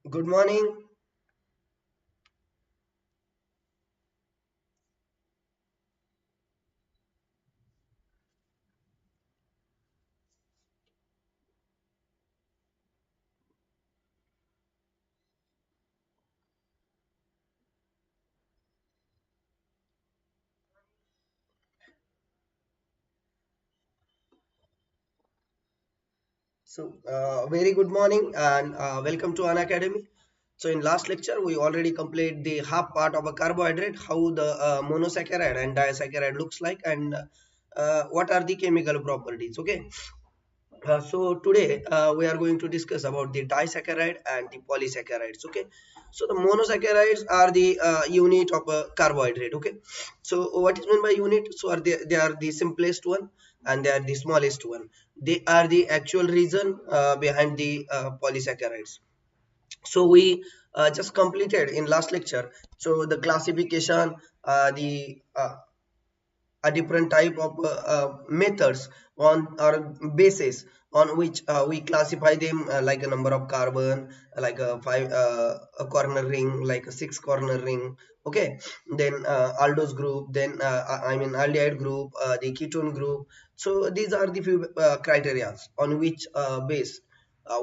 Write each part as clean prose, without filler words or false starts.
Good morning. Very good morning and welcome to Unacademy. So, in last lecture, we already completed the half part of a carbohydrate, how the monosaccharide and disaccharide looks like, and what are the chemical properties. Okay. So today we are going to discuss about the disaccharide and the polysaccharides. Okay. So the monosaccharides are the unit of a carbohydrate. Okay. So what is meant by unit? So they are the simplest one and they are the smallest one. They are the actual reason behind the polysaccharides. So we just completed in last lecture. So the classification, the a different type of methods on or basis on which we classify them, like a number of carbon, like a five a corner ring, like a six corner ring. Okay, then aldose group, then I mean aldehyde group, the ketone group. So these are the few criteria on which base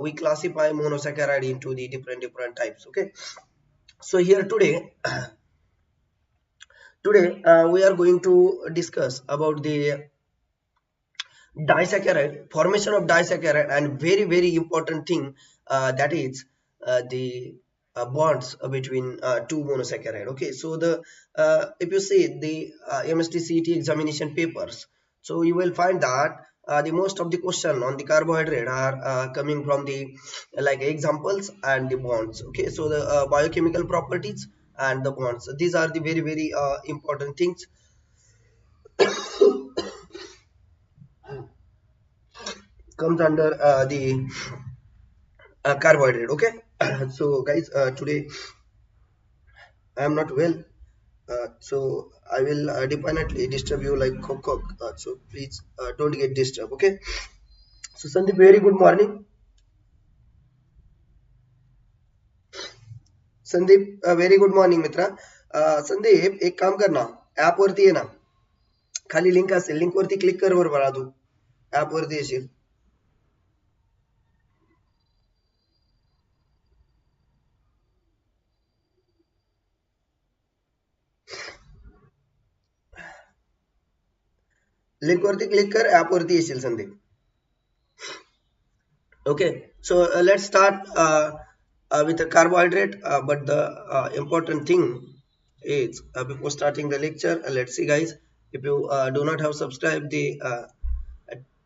we classify monosaccharide into the different types. Okay, so here today we are going to discuss about the disaccharide, formation of disaccharide, and very important thing, that is the bonds between two monosaccharide. Okay, so the if you see the MHT CET examination papers, so you will find that the most of the question on the carbohydrate are coming from the like examples and the bonds. Okay, so the biochemical properties and the bonds, these are the very important things comes under the carbohydrate. Okay. So guys, today I am not well, so I will definitely disturb you like cock. So please don't get disturbed. Okay. So Sandeep, very good morning. Sandeep, very good morning मित्रा. संदीप, एक काम कर ना, app वरती ये ना, खाली link असेल, लिंक वरती क्लिक कर वर बाळा, तू ऍप वरती येशील. लिंक वरती क्लिक कर, ऍप वरती येशील Sandeep. Okay, so let's start with the carbohydrate, but the important thing is before starting the lecture, let's see guys, if you do not have subscribed the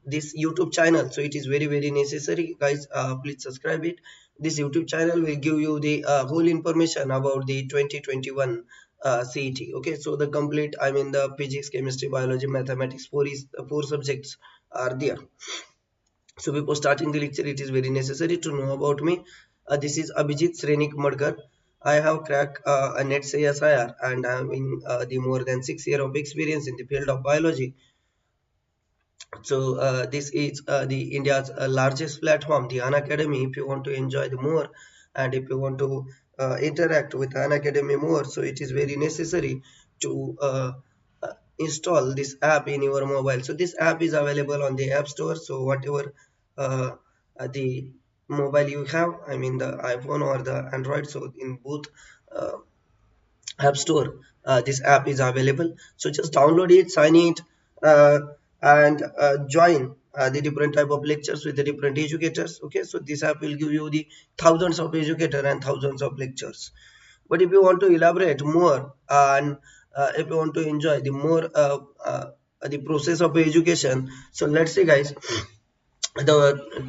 this YouTube channel, so it is very necessary guys, please subscribe it. This YouTube channel will give you the whole information about the 2021 CET. Okay, so the complete, I mean the physics, chemistry, biology, mathematics, four subjects are there. So before starting the lecture, it is very necessary to know about me. This is Abhijit Madkar. I have cracked a NET CSIR and having the more than 6 years of experience in the field of biology. So this is the India's largest platform, the Unacademy. If you want to enjoy the more and if you want to interact with Unacademy more, so it is very necessary to install this app in your mobile. So this app is available on the App Store. So whatever uh, the mobile you have, I mean the iPhone or the Android, so in both uh, App Store, this app is available. So just download it, sign it, uh, and join the different type of lectures with the different educators. Okay, so this app will give you the thousands of educators and thousands of lectures. But if you want to elaborate more and if you want to enjoy the more the process of education, so let's say guys, the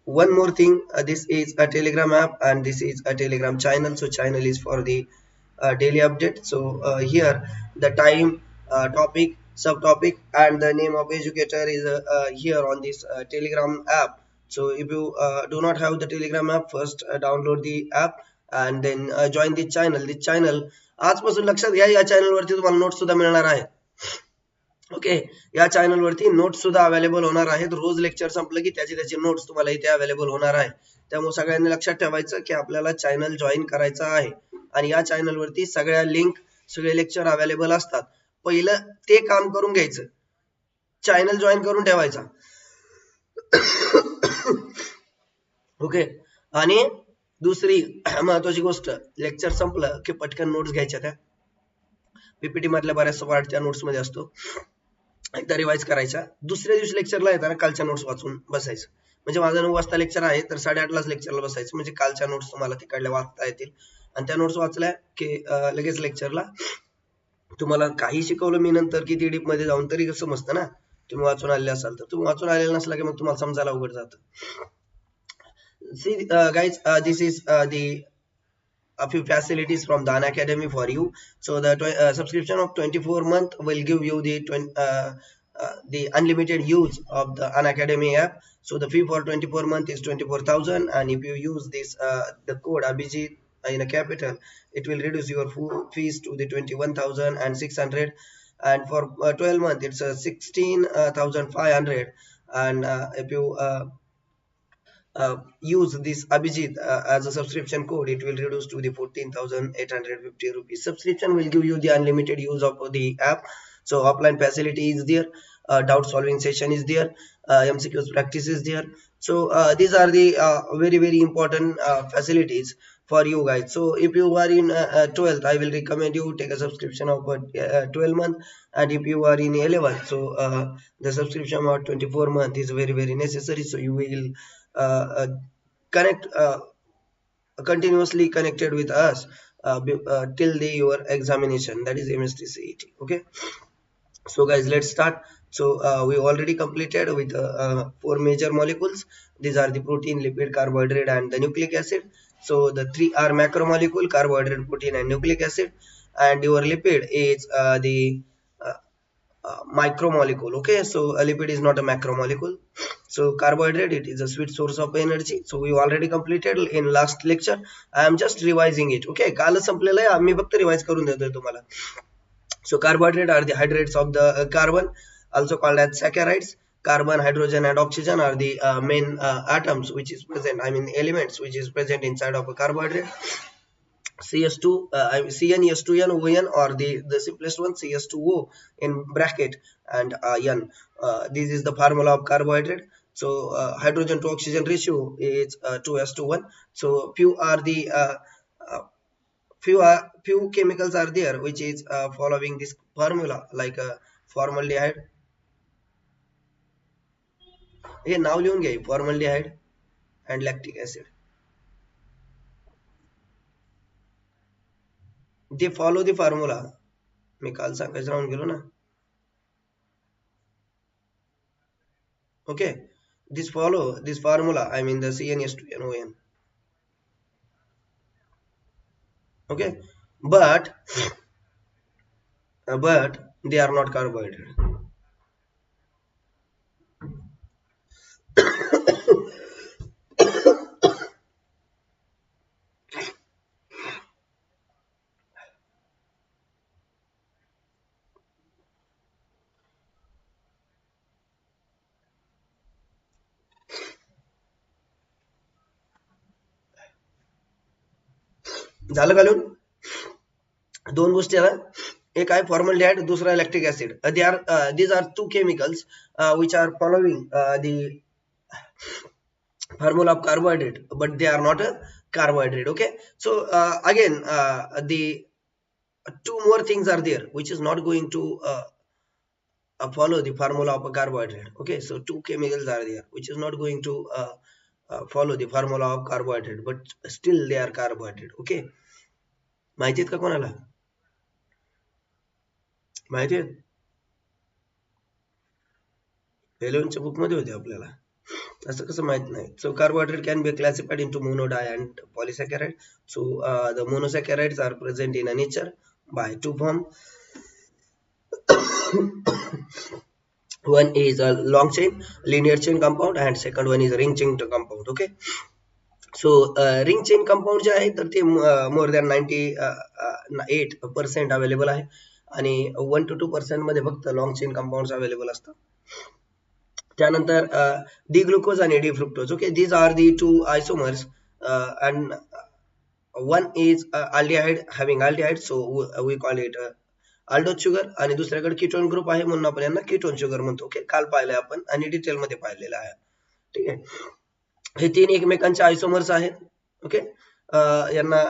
one more thing, this is a Telegram app and this is a Telegram channel. So channel is for the daily update. So here the time, topic, subtopic, and the name of educator is here on this Telegram app. So if you do not have the Telegram app, first download the app and then join the channel. The channel आजपासून लक्षात घ्या, या channel वरती तुम्हाला notes सुद्धा मिळणार आहे. Okay, या चॅनल वरती नोट्स सुद्धा अवेलेबल होणार आहेत. रोज लेक्चर संपलं की त्याची नोट्स तुम्हाला इथे अवेलेबल होणार आहे. त्यामुळे सगळ्यांनी लक्षात ठेवायचं की आपल्याला चॅनल जॉईन करायचं आहे आणि या चॅनल वरती सगळ्या लिंक, सगळे लेक्चर अवेलेबल असतात. पहिलं ते काम करून घ्यायचं, चॅनल जॉईन करून ठेवायचा. ओके, आणि दुसरी महत्वाची गोष्ट, लेक्चर संपलं की पटकन नोट्स घ्यायच्या. त्या पीपीटी मधल्या बऱ्याचशा पार्ट त्या नोट्स मध्ये असतो, एकदा रिवाइज करायचा. दुसऱ्या दिवशी लेक्चरला येताना कालच्या नोट्स वाचून बसायचं. म्हणजे माझं 9 वाजता लेक्चर आहे तर 8:30लाच लेक्चरला बसायचं, म्हणजे कालच्या नोट्स तुम्हाला तिकडल्या वाचता येतील. आणि त्या नोट्स वाचल्या की लगेच लेक्चरला तुम्हाला काही शिकवलं मी नंतर किती डीप मध्ये जाऊन तरी समजतं ना, तुम्ही वाचून आलेले असाल तर. तुम्ही वाचून आलेले नसला की मग तुम्हाला समजायला अवघड जातं. See guys, this is the a few facilities from the Unacademy for you. So the subscription of 24 month will give you the unlimited use of the Unacademy app. So the fee for 24 month is 24,000, and if you use this the code Abhijit in a capital, it will reduce your fees to the 21,600, and for 12 month it's 16,500, and if you use this Abhijit as a subscription code, it will reduce to the 14,850 rupees. Subscription will give you the unlimited use of the app. So offline facility is there, doubt solving session is there, MCQs practice is there. So these are the very important facilities for you guys. So if you are in 12th, I will recommend you take a subscription of 12 month, and if you are in 11th, so the subscription of 24 month is very necessary. So you will connect continuously connected with us till your examination, that is MHT CET. Okay, so guys, let's start. So we already completed with 4 major molecules. These are the protein, lipid, carbohydrate, and the nucleic acid. So the 3 are macromolecule: carbohydrate, protein, and nucleic acid. And your lipid is the micromolecule. Okay, so a lipid is not a macromolecule. So carbohydrate, it is a sweet source of energy. So we already completed in last lecture. I am just revising it. Okay, काल संपलेलं आहे, आम्ही फक्त revise करून देतोय तुम्हाला. So carbohydrate are the hydrates of the carbon, also called as saccharides. Carbon, hydrogen, and oxygen are the main atoms which is present, I mean elements which is present inside of a carbohydrate. CS2, CnS2n ON, or the simplest one, CS2O in bracket, and N. This is the formula of carbohydrate. So hydrogen to oxygen ratio is 2:1. So few are the few chemicals are there which is following this formula, like formaldehyde. हे नाव लिहून घ्या, formaldehyde and lactic acid. They follow the formula. मी काल सांगायचं राहून गेलो ना. Okay, this follow this formula, I mean the CnS2NON. Okay, but they are not carbohydrate. झालं घालून दोन गोष्टी आहेत, एक आहे formaldehyde, दूसरा lactic acid. These are two chemicals which are following the formula of carbohydrate, but they are not a carbohydrate. Okay, so again the two more things are there which is not going to follow the formula of a carbohydrate. Okay, so two chemicals are there which is not going to follow the formula of carbohydrate, but still they are carbohydrate. Okay, माहिती आहेत का कोणाला? माहिती आहेत? 11च्या book मध्ये होते आपल्याला, असं कसं माहित नाही? So carbohydrate can be classified into mono, di, and polysaccharide. So the monosaccharides are present in a nature by two form. One is a long chain linear chain compound and second one is a ring chain compound. Okay, so ring chain compound जे आहे तर ते more than 98% available आहे आणि 1 to 2% मध्ये फक्त long chain compound available असतात. त्यानंतर डी ग्लुकोज आणि D fructose. Okay, these are the two isomers and one is aldehyde having aldehyde, so we call it aldose sugar आणि दुसऱ्याकडे कीटोन ग्रुप आहे म्हणून आपण यांना कीटोन शुगर म्हणतो. ओके, काल पाहिलंय आपण आणि डिटेल मध्ये पाहिलेलं आहे. ठीक आहे, हे तीन एकमेकांचे आयसोमर्स आहेत. ओके, यांना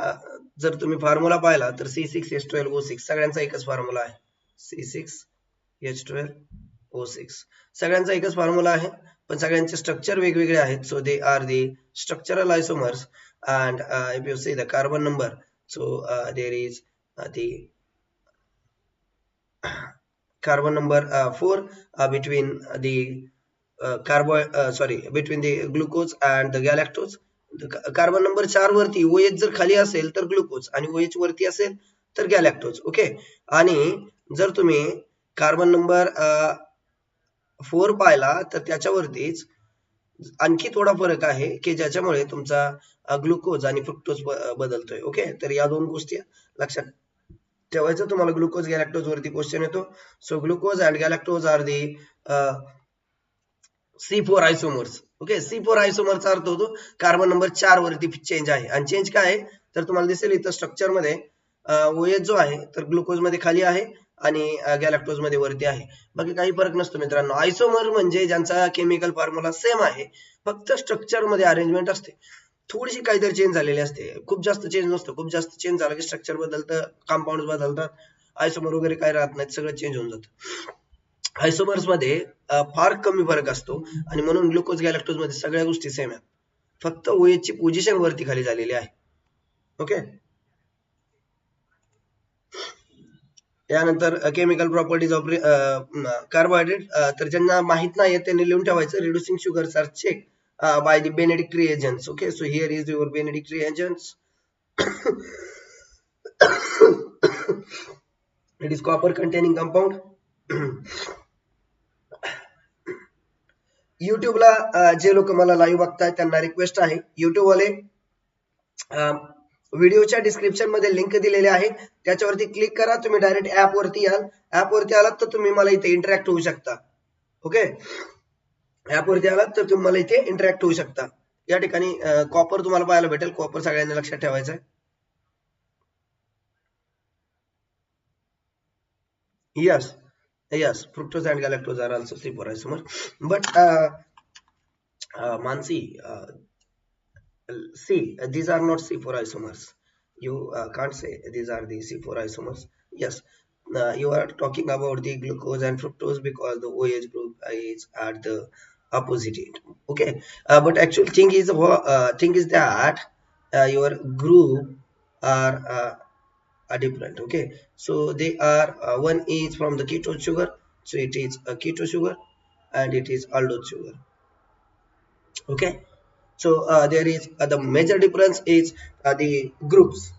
जर तुम्ही फॉर्म्युला पाहिला तर C6H12O6 सगळ्यांचा एकच फॉर्म्युला आहे. C6H12O6 सगळ्यांचा एकच फॉर्म्युला आहे, पण सगळ्यांचे स्ट्रक्चर वेगवेगळे आहेत. So they are the structural isomers and if you see the carbon number, so there is the carbon number 4 between the between the glucose and the galactose. Carbon number 4 वरती OH जर खाली असेल तर glucose आणि OH वरती असेल तर गॅलॅक्टोज. Okay, आणि जर तुम्ही कार्बन नंबर 4 पाहिला तर त्याच्यावरतीच आणखी थोडा फरक आहे की ज्याच्यामुळे तुमचा ग्लुकोज आणि फ्रुक्टोज बदलतोय. ओके, तर या दोन गोष्टी लक्षात ठेवायचं तुम्हाला. ग्लुकोज गॅलॅक्टोज वरती क्वेश्चन येतो. So glucose and galactose are the C4 isomers. Okay, C4 आयसोमरचा अर्थ होतो कार्बन नंबर 4 वरती चेंज आहे. आणि चेंज काय आहे तर तुम्हाला दिसेल इथं स्ट्रक्चर मध्ये OH जो आहे तर ग्लुकोज मध्ये खाली आहे आणि गॅलॅक्टोज मध्ये वरती आहे. बाकी काही फरक नसतो मित्रांनो. आयसोमर म्हणजे ज्यांचा केमिकल फॉर्म्युला सेम आहे, फक्त स्ट्रक्चर मध्ये अरेंजमेंट असते, थोडीशी काहीतरी चेंज झालेली असते. खूप जास्त चेंज नसतो. खूप जास्त चेंज झाला की स्ट्रक्चर बदलतं, कंपाऊंड बदलतात, आयसोमर वगैरे काही राहत नाही, सगळं चेंज होऊन जातं. आयसोमर्स मध्ये फार कमी फरक असतो आणि म्हणून ग्लुकोज गॅलॅक्टोज मध्ये सगळ्या गोष्टी सेम आहेत, फक्त OH ची पोझिशन वरती खाली झालेली आहे. ओके, त्यानंतर केमिकल प्रॉपर्टीज ऑफ कार्बोहायड्रेट. तर ज्यांना माहित नाही त्यांनी लिहून ठेवायचं. Reducing sugars are check by the Benedict reagents. Okay, so here is your Benedict reagents. It is copper containing compound. युट्यूबला जे लोक मला लाईव्ह बघतायत त्यांना रिक्वेस्ट आहे, युट्यूब वाले व्हिडिओच्या डिस्क्रिप्शन मध्ये लिंक दिलेले आहे, त्याच्यावरती क्लिक करा. तुम्ही डायरेक्ट ऍप वरती याल. ऍप वरती आलात तर तुम्ही मला इथे इंटरॅक्ट होऊ शकता. ओके, ऍप वरती आलात तर तुम्ही मला इथे इंटरॅक्ट होऊ शकता. या ठिकाणी कॉपर तुम्हाला पाहायला भेटेल. कॉपर सगळ्यांनी लक्षात ठेवायचं आहे. yes fructose and galactose are also C4 isomer, but Mansi, see, these are not C4 isomers. You can't say these are the C4 isomers. Yes, you are talking about the glucose and fructose because the OH group is at the opposite end. Okay, but actual thing is that your group are different. Okay, so they are one is from the ketone sugar, so it is a keto sugar and it is aldose sugar. Okay, so there is the major difference is the groups,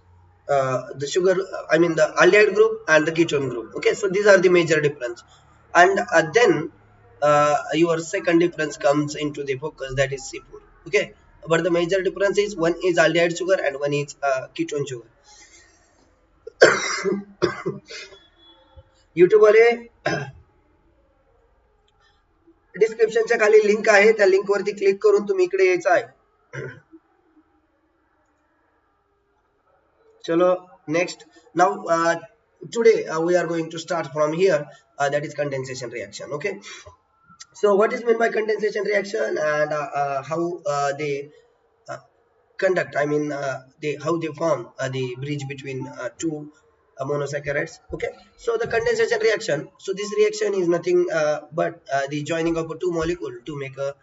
the sugar, I mean the aldehyde group and the ketone group. Okay, so these are the major difference. And then your second difference comes into the focus, that is C4. Okay, but the major difference is one is aldehyde sugar and one is ketone sugar. YouTube वाले डिस्क्रिप्शनच्या खाली link आहे, त्या link वरती click करून तुम्ही इकडे यायचं आहे. चलो next. Now today we are going to start from here, that is condensation reaction. Okay, so what is meant by condensation reaction and how they conduct, I mean how they form the bridge between two monosaccharides. Okay, so the condensation reaction, so this reaction is nothing but the joining of two molecules to make a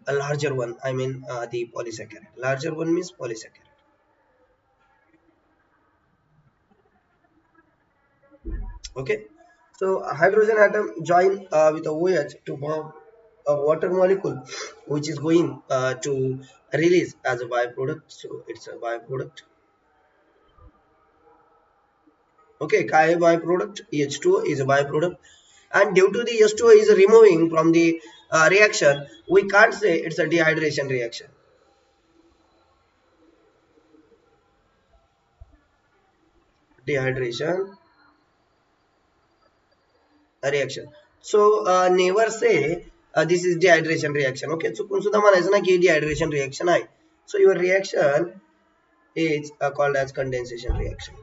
larger one, I mean the polysaccharide. Larger one means polysaccharide. Okay, so hydrogen atom join with a OH to form a water molecule which is going to release as a byproduct, so it's a byproduct. Okay, काय byproduct? H2O is a byproduct. and due to the H2O is removing from the reaction, we can't say it's a dehydration reaction. Dehydration reaction. So never say this is dehydration reaction. Okay, चुकून सुद्धा म्हणायचं ना की dehydration reaction आहे. So your reaction is called as condensation reaction.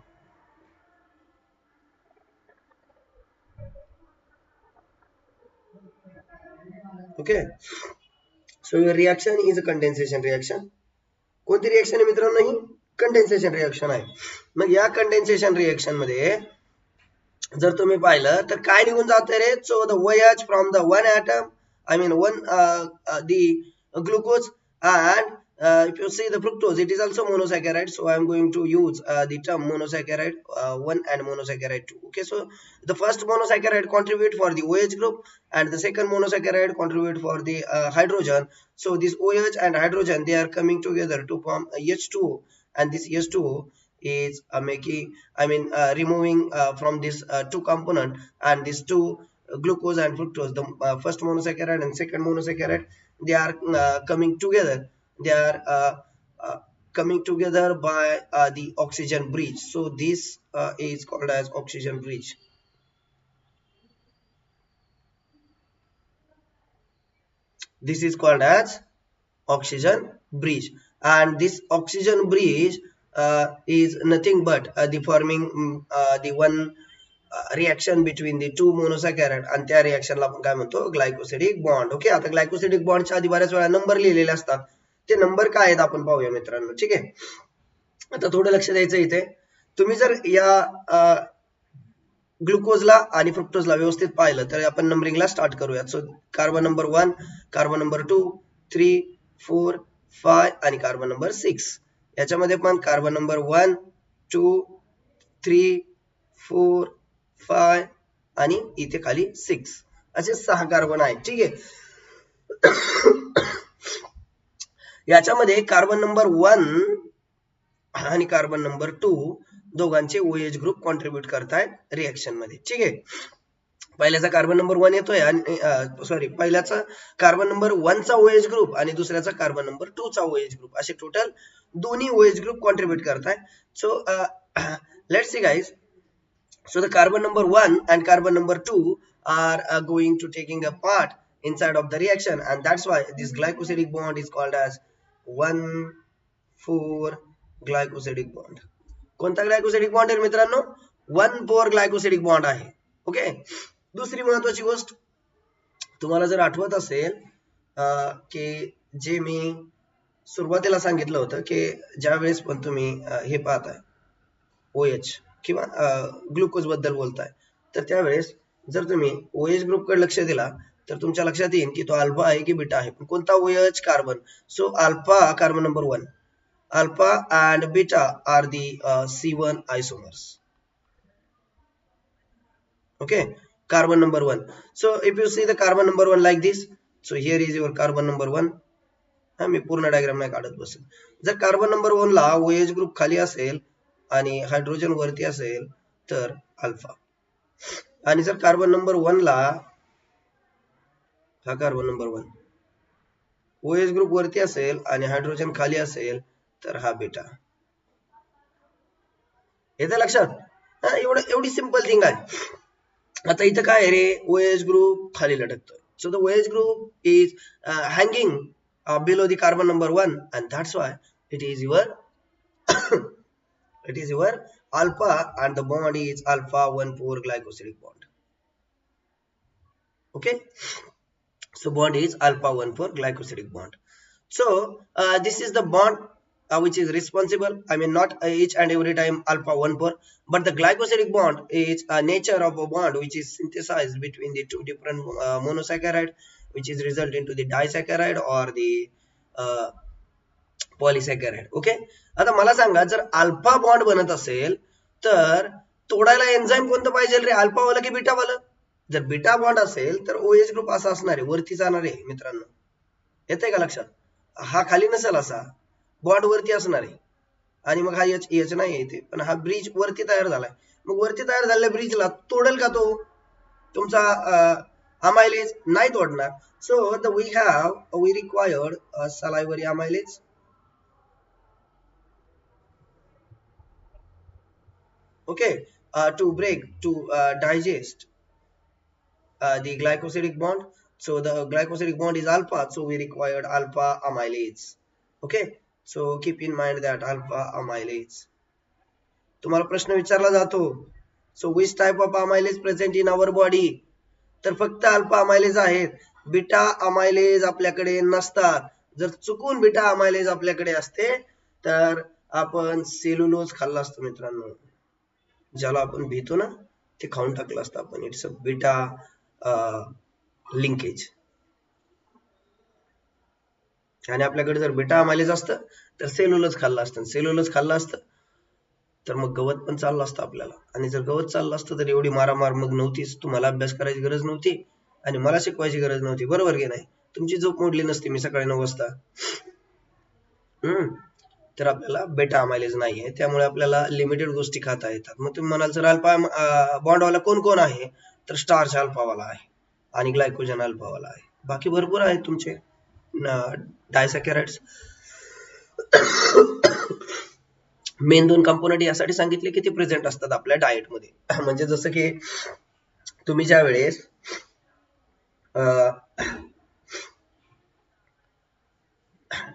Okay, so your reaction is a condensation reaction. कोणती reaction आहे मित्रांनो? ही condensation reaction आहे. मग या कंडेन्सेशन रिएक्शन मध्ये जर तुम्ही पाहिलं तर काय निघून जाते रे? So the OH from the one atom, I mean one the glucose, and if you see the fructose, it is also monosaccharide. So I am going to use the term monosaccharide 1 and monosaccharide 2. Okay, so the first monosaccharide contribute for the OH group and the second monosaccharide contribute for the hydrogen. So this OH and hydrogen, they are coming together to form H2O, and this H2O is making, I mean removing from this two component, and these two glucose and fructose, the first monosaccharide and second monosaccharide, they are coming together. They are coming together by the oxygen bridge. So this is called as oxygen bridge. This is called as oxygen bridge, and this oxygen bridge is nothing but the forming the one reaction between the two monosaccharide, and त्या reaction ला आपण काय म्हणतो? Glycosidic bond. Okay, आता glycosidic बॉन्डच्या आधी बऱ्याच वेळा number लिहिलेले असतात. ते नंबर काय आहेत आपण पाहूया मित्रांनो. ठीक आहे, आता थोडं लक्ष द्यायचं इथे. तुम्ही जर या ग्लुकोजला आणि फ्रुक्टोजला व्यवस्थित पाहिलं तर आपण नंबरिंगला स्टार्ट करूयात. So carbon number 1, carbon number 2, 3, 4, 5 आणि कार्बन नंबर 6. याच्यामध्ये पण कार्बन नंबर 1, 2, 3, 4, 5 आणि इथे खाली 6 असे 6 कार्बन आहेत. ठीक आहे, याच्यामध्ये कार्बन नंबर 1 आणि कार्बन नंबर 2 दोघांचे OH ग्रुप कॉन्ट्रीब्यूट करतायत रिएक्शन मध्ये. ठीक आहे, पहिल्याचा कार्बन नंबर 1 येतोय आणि सॉरी पहिल्याचा कार्बन नंबर 1 चा OH ग्रुप आणि दुसऱ्याचा कार्बन नंबर 2 चा OH ग्रुप, असे टोटल दोन्ही OH ग्रुप कॉन्ट्रीब्यूट करतायत. So let's see guys. So the carbon number 1 and carbon number 2 are going to taking a part inside of the reaction, and that's why this glycosidic bond is called as 1,4 glycosidic bond. कोणता glycosidic bond आहे मित्रांनो? 1,4 glycosidic bond आहे. Okay, दुसरी महत्वाची गोष्ट तुम्हाला जर आठवत असेल की जे मी सुरुवातीला सांगितलं होतं की ज्या वेळेस पण तुम्ही हे पाहताय OH किंवा ग्लुकोज बद्दल बोलताय, तर त्यावेळेस जर तुम्ही OH ग्रुप कडे लक्ष दिला तर तुमच्या लक्षात येईल की तो अल्फा आहे की बीटा आहे. पण कोणता OH? Carbon. So alpha carbon number 1, alpha and beta are the C1 isomers. Okay, carbon number 1. So if you see the carbon number 1 like this, so here is your carbon number 1. मी पूर्ण diagram नाही काढत बसेल. जर carbon number 1 ला OH group खाली असेल आणि hydrogen वरती असेल तर अल्फा, आणि जर कार्बन नंबर 1 ला हा कार्बन नंबर 1 OH ग्रुप वरती असेल आणि हायड्रोजन खाली असेल तर हा बीटा. येतं लक्षात? एवढी सिंपल थिंग आहे. आता इथं काय आहे रे? OH ग्रुप खाली लटकतोय. So the OH group is hanging below the carbon number 1, and that's why it is your it is your alpha, and the bond is alpha 1,4 glycosidic bond. Okay, so bond is alpha 1,4 glycosidic bond. So this is the bond which is responsible, I mean not each and every time alpha 1,4, but the glycosidic bond is a nature of a bond which is synthesized between the two different monosaccharide, which is result into the disaccharide or the polysaccharide. Okay, आता मला सांगा, जर alpha bond बनत असेल तर तोडायला enzyme कोणतं पाहिजे रे? अल्फा वाला की बीटा वाला? जर बीटा बॉन्ड असेल तर OH ग्रुप असा असणार आहे, वरती जाणार आहे मित्रांनो. येतंय का लक्षात? हा खाली नसेल, असा बॉन्ड वरती असणार आहे, आणि मग हा H नाही येते, पण हा ब्रिज वरती तयार झालाय. मग वरती तयार झालेल्या ब्रिजला तोडेल का तो? तुमचा amylase नाही तोडणार. So we required salivary amylase. Okay, to digest the glycosidic bond. So the glycosidic bond is alpha, so we required alpha amylase. Okay, so keep in mind that alpha amylase. तुम्हाला प्रश्न विचारला जातो, so which type of amylase present in our body? तर फक्त alpha amylase आहेत, beta amylase आपल्याकडे नसतात. जर चुकून बीटा अमायलेज आपल्याकडे असते तर आपण सेल्युलोज खाल्ला असतो मित्रांनो, ज्याला आपण भीतो ना ते खाऊन टाकलं असतं आपण. It's a beta linkage. आणि आपल्याकडे जर बीटा अमायलेज असतं तर सेल्युलोज खाल्लं असतं. सेल्युलोज खाल्लं असतं तर मग गवत पण चाललं असतं आपल्याला. आणि जर गवत चाललं असतं तर एवढी मारामार मग नव्हतीच. तुम्हाला अभ्यास करायची गरज नव्हती आणि मला शिकवायची गरज नव्हती. बरोबर की नाही? तुमची झोप मोडली नसती मी सकाळी 9 वाजता. तर आपल्याला बेटा अमायलेज नाही आहे, त्यामुळे आपल्याला लिमिटेड गोष्टी खाता येतात. मग तुम्ही म्हणाल सर अल्फा बॉन्डवाला कोण कोण आहे? तर स्टार्च अल्फावाला आहे आणि ग्लायकोजन अल्फावाला आहे. बाकी भरपूर आहेत तुमचे डायसॅकॅराइड्स. मेन 2 कंपोनंट यासाठी सांगितले की ते प्रेझेंट असतात आपल्या डाएट मध्ये. म्हणजे जसं की तुम्ही ज्या वेळेस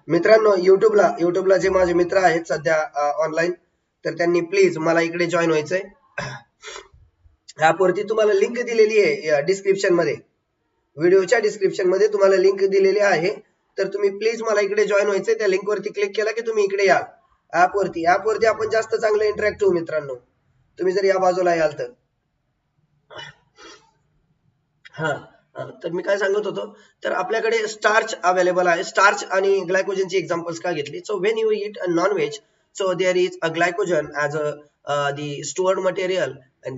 मित्रांनो युट्यूबला जे माझे मित्र आहेत सध्या ऑनलाईन, तर त्यांनी प्लीज मला इकडे जॉईन व्हायचंय. ऍपवरती तुम्हाला लिंक दिलेली आहे डिस्क्रिप्शन मध्ये, व्हिडिओच्या डिस्क्रिप्शन मध्ये तुम्हाला लिंक दिलेली आहे. तर तुम्ही प्लीज मला इकडे जॉईन व्हायचंय. त्या लिंक वरती क्लिक केला की तुम्ही इकडे याल ऍपवरती आपण जास्त चांगलं इंटरॅक्ट होऊ मित्रांनो, तुम्ही जर या बाजूला याल तर. हा, तर मी काय सांगत होतो, तर आपल्याकडे स्टार्च अवेलेबल आहे. स्टार्च आणि ग्लायकोजनची एक्झाम्पल्स का घेतली? So when you eat non veg, so there is a glycogen as a the stored material, and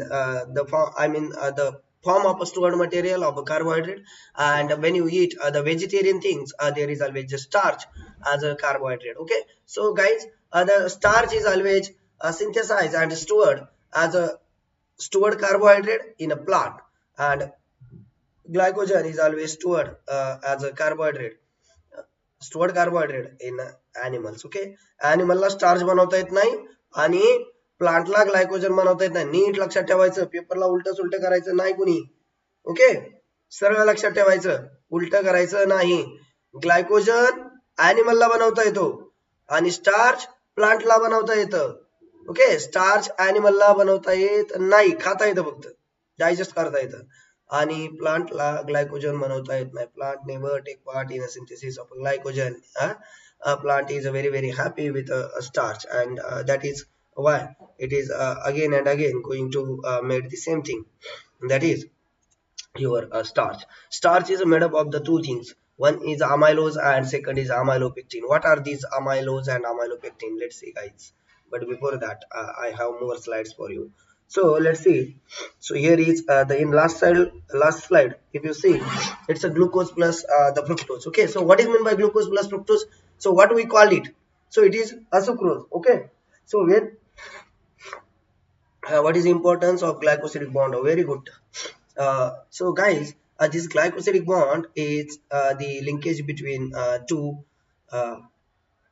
the form of a stored material of a carbohydrate. And when you eat the vegetarian things, there is always just starch as a carbohydrate. Okay, so guys, the starch is always synthesized and stored as a stored carbohydrate in a plant, and glycogen is always stored as a carbohydrate, stored carbohydrate in animals. Okay, animalला starch बनवता येत नाही आणि प्लांटला glycogen बनवता येत नाही. NEET लक्षात ठेवायचं, पेपरला उलट सुलट करायचं नाही कुणी. ओके, सरळ लक्षात ठेवायचं, उलट करायचं नाही. ग्लायकोजन ऍनिमलला बनवता येतो आणि स्टार्च प्लांटला बनवता येतं. ओके, स्टार्च ऍनिमलला बनवता येत नाही, खाता येतं फक्त, डायजेस्ट करता येतं. आणि प्लांटला ग्लायकोजन बनवता येत नाही. Plant never take part in a synthesis of glycogen. Plant is very happy with a starch, and that is why it is again and again going to make the same thing, that is your starch. Starch is made up of the two things. One is amylose and second is amylopectin. What are these amylose and amylopectin? Let's see guys, but before that I have more slides for you. So let's see. So here is the in last slide, if you see, it's a glucose plus the fructose. Okay, so what is meant by glucose plus fructose? So what we call it? So it is a sucrose. Okay, so when what is the importance of glycosidic bond? Oh, very good. So guys, this glycosidic bond is the linkage between two uh,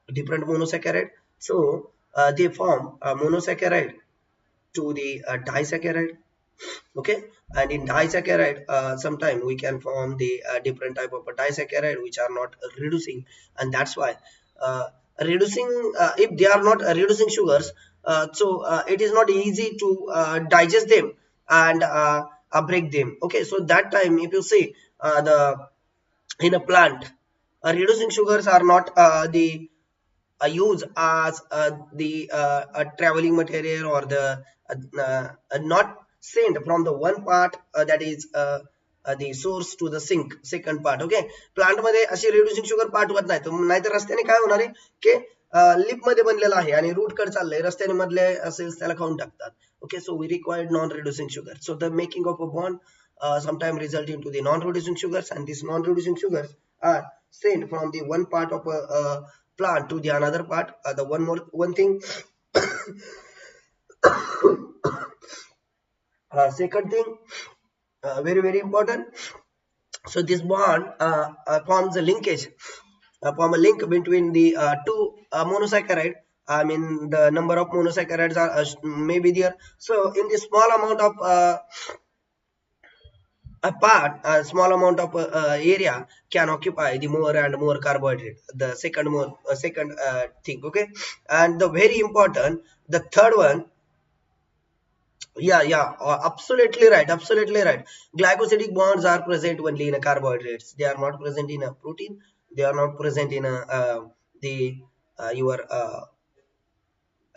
different monosaccharide. So they form a monosaccharide to the disaccharide. Okay, and in disaccharide sometime we can form the different type of a disaccharide which are not reducing, and that's why reducing if they are not reducing sugars, so it is not easy to digest them and break them. Okay, so that time if you see the in a plant, reducing sugars are not the used as the traveling material or the not sent from the one part that is the source to the sink second part. Okay, plant मध्ये अशी reducing sugar part होत नाही, तर नाहीतर रस्त्याने काय होणार आहे की लिप मध्ये बनलेला आहे आणि रूट कड चाललंय, रस्त्याने मधले सेल्स त्याला खाऊन टाकतात. Okay, so we required non-reducing sugar. So the making of a bond sometimes result into the non-reducing sugars, and these non-reducing sugars are sent from the one part of a plant to the another part. The one thing second thing, very important. So this bond forms a linkage, form a link between the two monosaccharide. I mean the number of monosaccharides are maybe there. So in the small amount of a small amount of area can occupy the more and more carbohydrate. The second thing, okay. And the very important, the third one, absolutely right, absolutely right. Glycosidic bonds are present only in a carbohydrates. They are not present in a protein. They are not present in a the your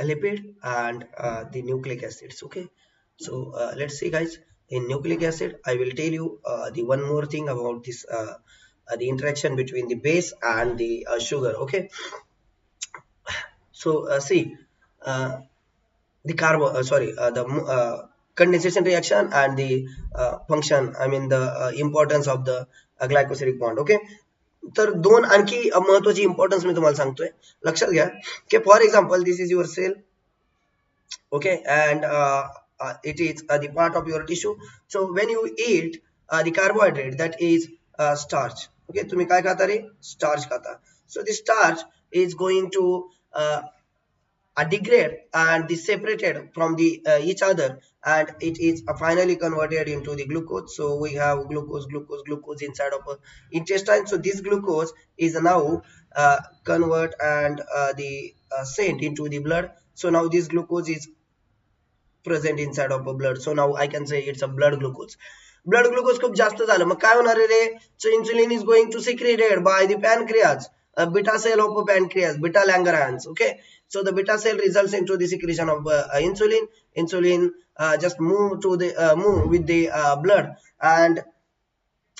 lipid and the nucleic acids. Okay, so let's see, guys. In nucleic acid, I will tell you the one more thing about this the interaction between the base and the sugar. Okay, so see. The condensation reaction and the function, I mean the importance of the glycosidic bond. Okay, तर दोन आणखी महत्वाची importance मी तुम्हाला सांगतोय. लक्षात घ्या की for example this is your cell, okay, and it is the part of your tissue. So when you eat the carbohydrate, that is starch. Okay, तुम्ही काय खाता रे? Starch खाता. So the starch is going to are degrade and is separated from the each other, and it is finally converted into the glucose. So we have glucose inside of intestine. So this glucose is now convert and the sent into the blood. So now this glucose is present inside of a blood. So now I can say it's a blood glucose. Blood glucose खूप जास्त झालं मग काय होणार रे? So insulin is going to secreted by the pancreas, a beta cell of a pancreas, beta Langerhans. Okay, so the beta cell results into the secretion of insulin. Insulin just move to the move with the blood and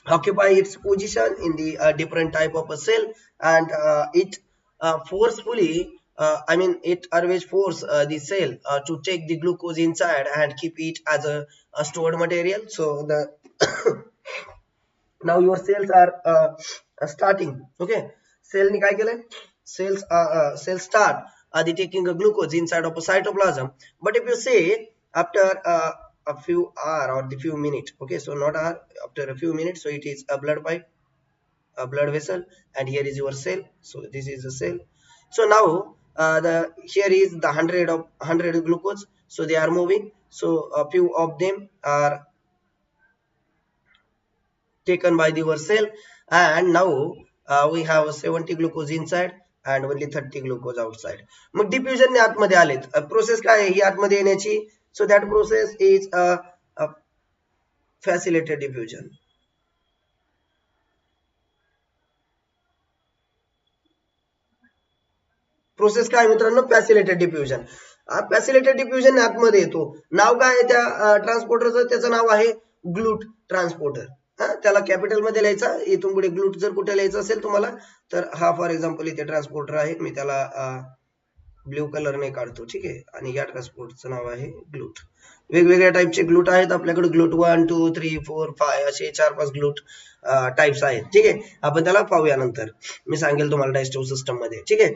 occupy its position in the different type of a cell, and it forcefully I mean it always force the cell to take the glucose inside and keep it as a stored material. So the now your cells are starting. Okay, cell ni काय केलंय? Cells start the taking a glucose inside of a cytoplasm. But if you say after a few hour or the few minutes, okay, so not hour, after a few minutes, so it is a blood pipe, a blood vessel, and here is your cell. So this is a cell. So now the here is the 100 glucose. So they are moving. So a few of them are taken by your cell, and now we have 70 glucose inside and only 30 glucose outside. Mug diffusion ने आतमध्ये आलेत. Process काय आहे ही आतमध्ये येण्याची? So that process is a facilitated diffusion. Process काय मित्रांनो? फॅसिलिटेड diffusion. फॅसिलिटेड diffusion आतमध्ये येतो. नाव काय आहे त्या ट्रान्सपोर्टरचं? त्याचं नाव आहे ग्लूट ट्रान्सपोर्टर. त्याला कॅपिटल मध्ये लिहायचा. इथून पुढे ग्लूट जर कुठे लिहायचं असेल तुम्हाला तर हा फॉर एक्झाम्पल इथे ट्रान्सपोर्टर आहे, मी त्याला ब्ल्यू कलरने काढतो. ठीक आहे, आणि या ट्रान्सपोर्टचं नाव आहे ग्लूट. वेगवेगळ्या टाइपचे ग्लूट आहेत आपल्याकडे. ग्लूट 1 2 3 4 5 असे 4-5 ग्लूट टाइप्स आहेत. ठीक आहे, आपण त्याला पाहूया नंतर. मी सांगेल तुम्हाला डायजेस्टिव्ह सिस्टम मध्ये. ठीक आहे,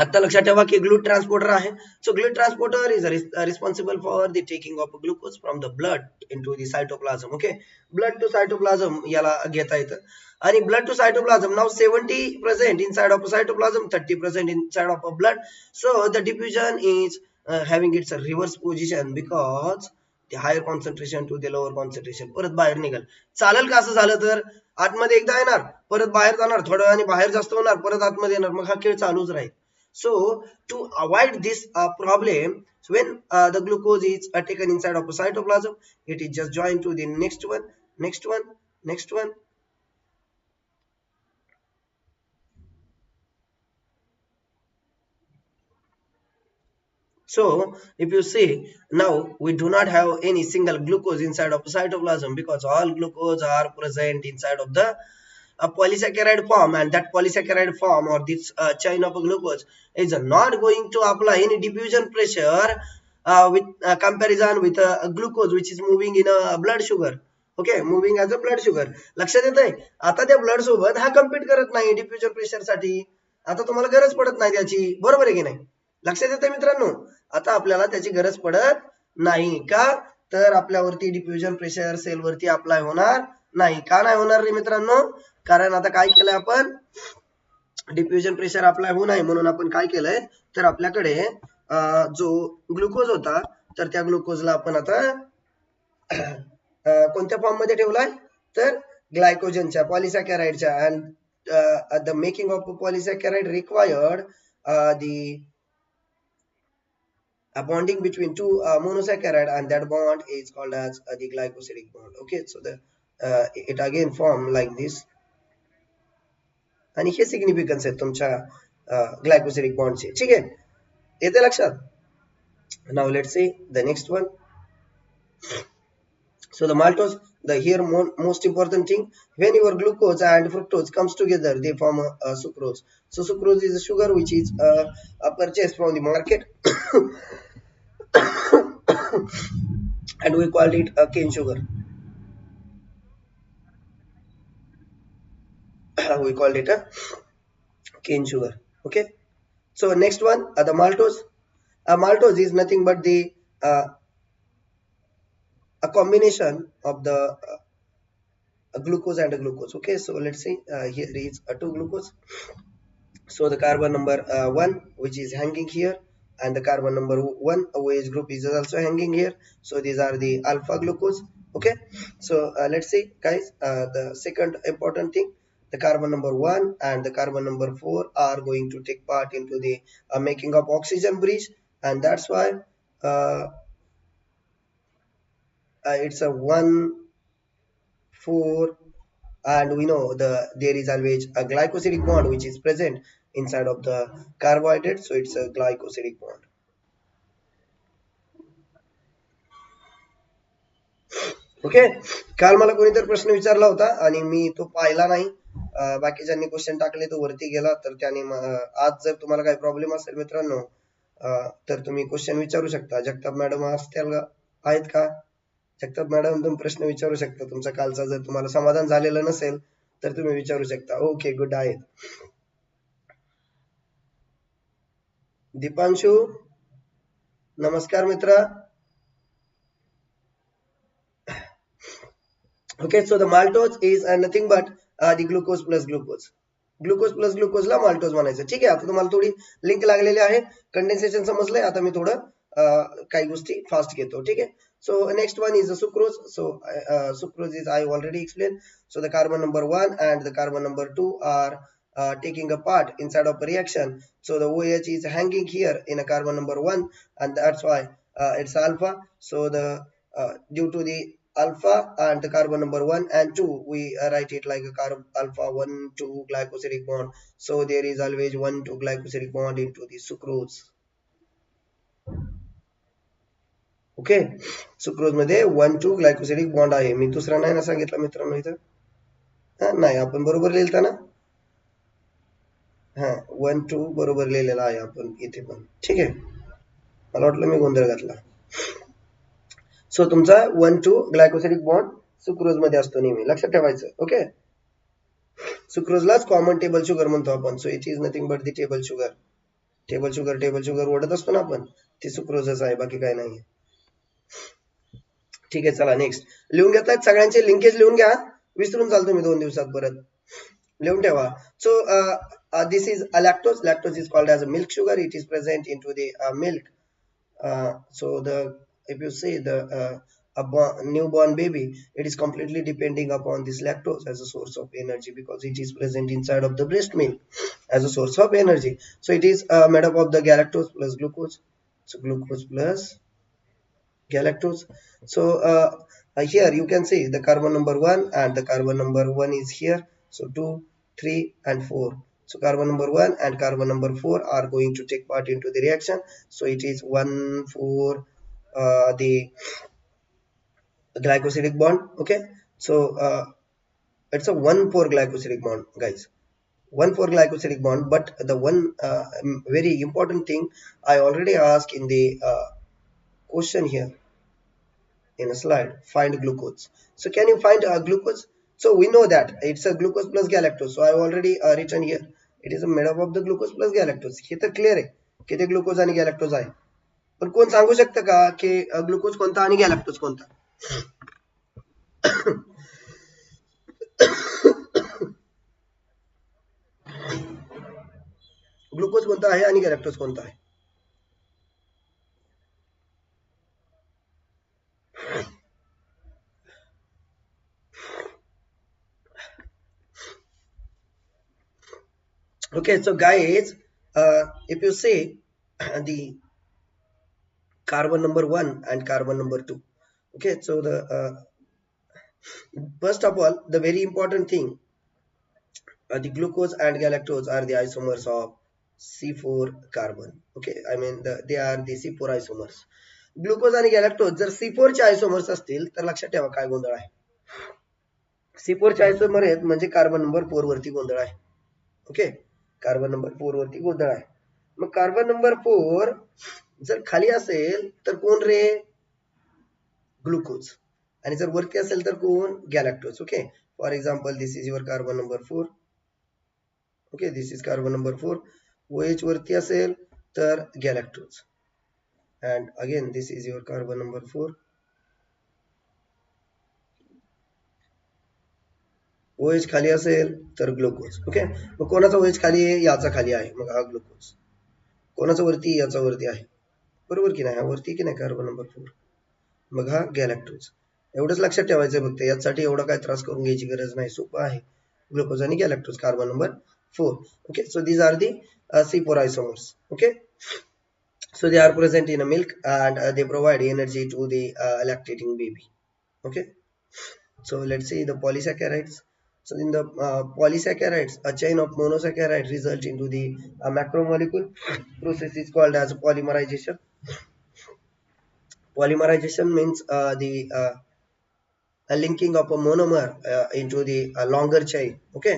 आता लक्षात ठेवा की ग्लूट ट्रान्सपोर्टर आहे. So glut transporter is responsible for the taking of glucose from the blood into the cytoplasm. Okay, blood to cytoplasm याला घेता येतं. आणि ब्लड टू सायटोप्लाझम नाव 70% inside of cytoplasm, 30% inside of a blood. So the diffusion is having its reverse position because the higher concentration to the lower concentration. परत बाहेर निघाल. चालेल का असं झालं तर? आतमध्ये एकदा येणार, परत बाहेर जाणार, थोड्या वेळाने बाहेर जास्त होणार, परत आतमध्ये येणार, मग हा खेळ चालूच राहील. So to avoid this problem, when the glucose is taken inside of a cytoplasm, it is just joined to the next one, next one, next one. So if you see, now we do not have any single glucose inside of cytoplasm because all glucose are present inside of the a polysaccharide form, and that polysaccharide form or this chain of glucose is not going to apply any diffusion pressure with comparison with glucose which is moving in a blood sugar. Okay, moving as a blood sugar. लक्षात येतंय? आता त्या blood सोबत हा compete करत नाही diffusion pressure साठी. आता तुम्हाला गरज पडत नाही त्याची, बरोबर आहे की नाही? लक्षात येतंय मित्रांनो? आता आपल्याला त्याची गरज पडत नाही का? तर आपल्यावरती डिफ्युजन प्रेशर सेलवरती अप्लाय होणार नाही. का नाही होणार रे मित्रांनो? कारण आता काय केलंय आपण, डिफ्युजन प्रेशर अप्लाय होऊ नये म्हणून आपण काय केलंय, तर आपल्याकडे जो ग्लुकोज होता तर त्या ग्लुकोजला आपण आता कोणत्या फॉर्म मध्ये ठेवलाय, तर ग्लायकोजनच्या पॉलिसॅकॅराइडच्या. And the making of polysaccharide required a bonding between two monosaccharide, and that bond is called as the glycosidic bond. Okay, so it again form like this, आणि हे सिग्निफिकन्स आहे तुमच्या ग्लायकोसिडिक बॉन्डचे. ठीक आहे, येते लक्षात. Now let's see the next one. So the maltose, the here most important thing, when your glucose and fructose comes together, they form a sucrose. So sucrose is a sugar which is purchased from the market and we called it a cane sugar. We called it a cane sugar. Okay, so next one, the maltose. Maltose is nothing but the a combination of the glucose and a glucose. Okay, so let's see, here is a 2 glucose. So the carbon number 1 which is hanging here, and the carbon number 1 OH group is also hanging here. So these are the alpha glucose. Okay, so let's see guys, the second important thing, the carbon number 1 and the carbon number 4 are going to take part into the making of oxygen bridge, and that's why it's a 1 4, and we know there is always a glycosidic bond which is present inside of the carbohydrate, so it's a glycosidic bond. Okay, काल मला कोणीतरी प्रश्न विचारला होता आणि मी तो पाहिला नाही. बाकीच्यांनी क्वेश्चन टाकले तो वरती गेला, तर त्याने आज जर तुम्हाला काही प्रॉब्लेम असेल मित्रांनो तर तुम्ही क्वेश्चन विचारू शकता. जगताप मॅडम असतील आहेत का? जगताप मॅडम तुम्ही प्रश्न विचारू शकता. तुमचा कालचा जर तुम्हाला समाधान झालेलं नसेल तर तुम्ही विचारू शकता. ओके, गुड आहेत. दीपांशु, नमस्कार मित्र. Okay, so the maltose is nothing but the glucose plus glucose. Glucose plus ग्लुकोजला माल्टोज म्हणायचं. ठीक आहे, आता तुम्हाला थोडी लिंक लागलेली आहे. कंडेन्सेशन समजलंय, आता मी थोडं काही गोष्टी फास्ट घेतो. ठीक आहे, so next one is the sucrose. So sucrose is I already explained. So the carbon number 1 and the carbon number 2 are taking a part inside of a reaction. So the OH is hanging here in a carbon number 1, and that's why it's alpha. So the due to the alpha and the carbon number 1 and 2, we write it like a alpha 1 2 glycosidic bond. So there is always 1 2 glycosidic bond into the sucrose. Okay, sucrose मध्ये 1 2 glycosidic bond आहे. मी दुसरा नाही ना सांगितलं मित्रांनो इथं? नाही, आपण बरोबर लिहिलता ना? 1 2 बरोबर लिहिलेला आहे आपण इथे पण. ठीक आहे, मला वाटलं मी गोंधळ घातला. सो तुमचा 1 2 ग्लायकोसिडिक बॉन्ड सुक्रोज मध्ये असतो नेहमी, लक्षात ठेवायचं. ओके, सुक्रोजलाच कॉमन टेबल शुगर म्हणतो आपण. So it is nothing but the table sugar. Table sugar ओढत असतो ना आपण, ते सुक्रोजच आहे, बाकी काय नाही. ठीक आहे, चला नेक्स्ट. लिहून घेतायत सगळ्यांचे लिंकेज लिहून घ्या, विसरून चाल तुम्ही 2 दिवसात, परत लिहून ठेवा. सो this is a lactose. Lactose is called as a milk sugar. It is present into the milk. So if you say the newborn baby, it is completely depending upon this lactose as a source of energy, because it is present inside of the breast milk as a source of energy. So it is made up of the galactose plus glucose. So glucose plus galactose. So here you can see the carbon number 1 and the carbon number 1 is here. So 2 3 and 4. So carbon number 1 and carbon number 4 are going to take part into the reaction. So it is 1 4 the glycosidic bond. Okay, so it's a 1 4 glycosidic bond, guys. 1 4 glycosidic bond. But the one very important thing I already asked in the question here in a slide, find glucose. So can you find glucose? So we know that it's a glucose plus galactose. So I already written here, it is made up of the glucose plus galactose. हे तर clear आहे की ते glucose आणि गॅलॅक्टोज आहे. पण कोण सांगू शकतं का की ग्लुकोज कोणता आणि गॅलॅक्टोज कोणता? ग्लुकोज कोणता आहे आणि गॅलॅक्टोज कोणता आहे? Okay, so guys, if you see the carbon number 1 and carbon number 2, okay, so the first of all, the very important thing, the glucose and galactose are the isomers of C4 carbon. Okay, I mean they are the C4 isomers. Glucose आणि गॅलॅक्टोज जर C4 चे आयसोमर्स असतील तर लक्षात ठेवा काय गोंधळ आहे. C4 चे आयसोमर आहेत म्हणजे कार्बन नंबर 4 वरती गोंधळ आहे. ओके, कार्बन नंबर 4 वरती गोंधळ आहे. मग कार्बन नंबर 4 जर खाली असेल तर कोण रे? ग्लुकोज. आणि जर वरती असेल तर कोण? Galactose. Okay, for example this is your carbon number 4. Okay, this is carbon number 4. OH वरती असेल तर गॅलॅक्टोज. and again this is your carbon number 4. OH खाली असेल तर ग्लुकोज. ओके, मग कोणाचा OH खाली आहे? याचा खाली आहे, मग हा ग्लुकोज. कोणाचा वरती? याचा वरती आहे, बरोबर की नाही? हा वरती की नाही कार्बन नंबर 4, मग हा गॅलॅक्टोज. एवढंच लक्षात ठेवायचं फक्त, यासाठी एवढा काय त्रास करून घ्यायची गरज नाही, सोपं आहे. ग्लुकोज आणि galactose, carbon number 4. Okay, so these are the C4 isomers. Okay, so they are present in a milk and they provide energy to the lactating baby. Okay, so let's see the polysaccharides. So in the polysaccharides, a chain of monosaccharides result into the macromolecule. Process is called as polymerization. Polymerization means the linking of a monomer into the longer chain. Okay,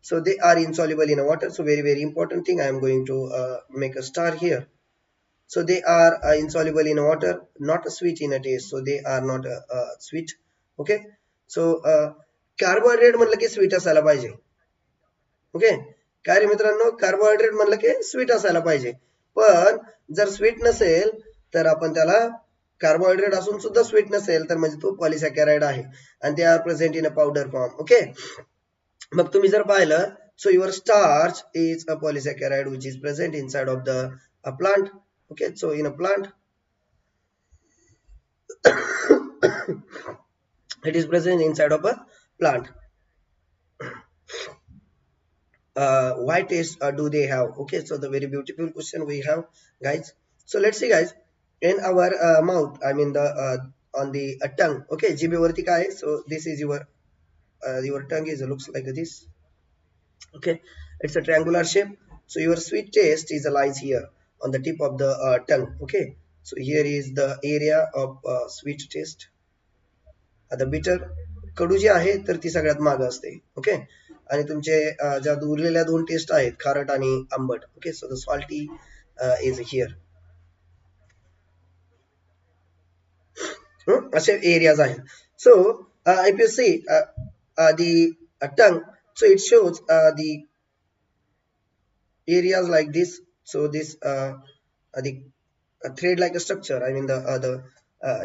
so they are insoluble in water. So very important thing, I am going to make a star here. So they are insoluble in water, not sweet in a taste, so they are not sweet. Okay, so carbohydrate म्हणलं की sweet असायला पाहिजे. Okay, काय रे मित्रांनो, carbohydrate म्हणलं की sweet असायला पाहिजे, पण जर स्वीट नसेल तर आपण त्याला, कार्बोहायड्रेट असून सुद्धा स्वीट नसेल तर म्हणजे तो पॉलिसॅकॅराइड आहे आणि ते are present in a powder form. Okay, मग तुम्ही जर पाहिलं, so your starch is a polysaccharide which is present inside of the plant. Okay, so in a plant it is present inside of a plant. Why taste do they have? Okay, so the very beautiful question we have, guys. So let's see, guys, in our mouth, I mean the on the tongue. Okay, जिभेवरती काय आहे? So this is your tongue is looks like this. Okay, it's a triangular shape. So your sweet taste is lies here on the tip of the tongue. Okay, so here is the area of sweet taste. आता bitter, कडू जी आहे तर ती सगळ्यात मागे असते. Okay, आणि तुमचे ज्या उरलेल्या दोन टेस्ट आहेत, खारट आणि आंबट. Okay, so the salty is here. असे एरियाज आहेत. So if you see the tongue, so it shows the areas like this. So this the thread like a structure, I mean the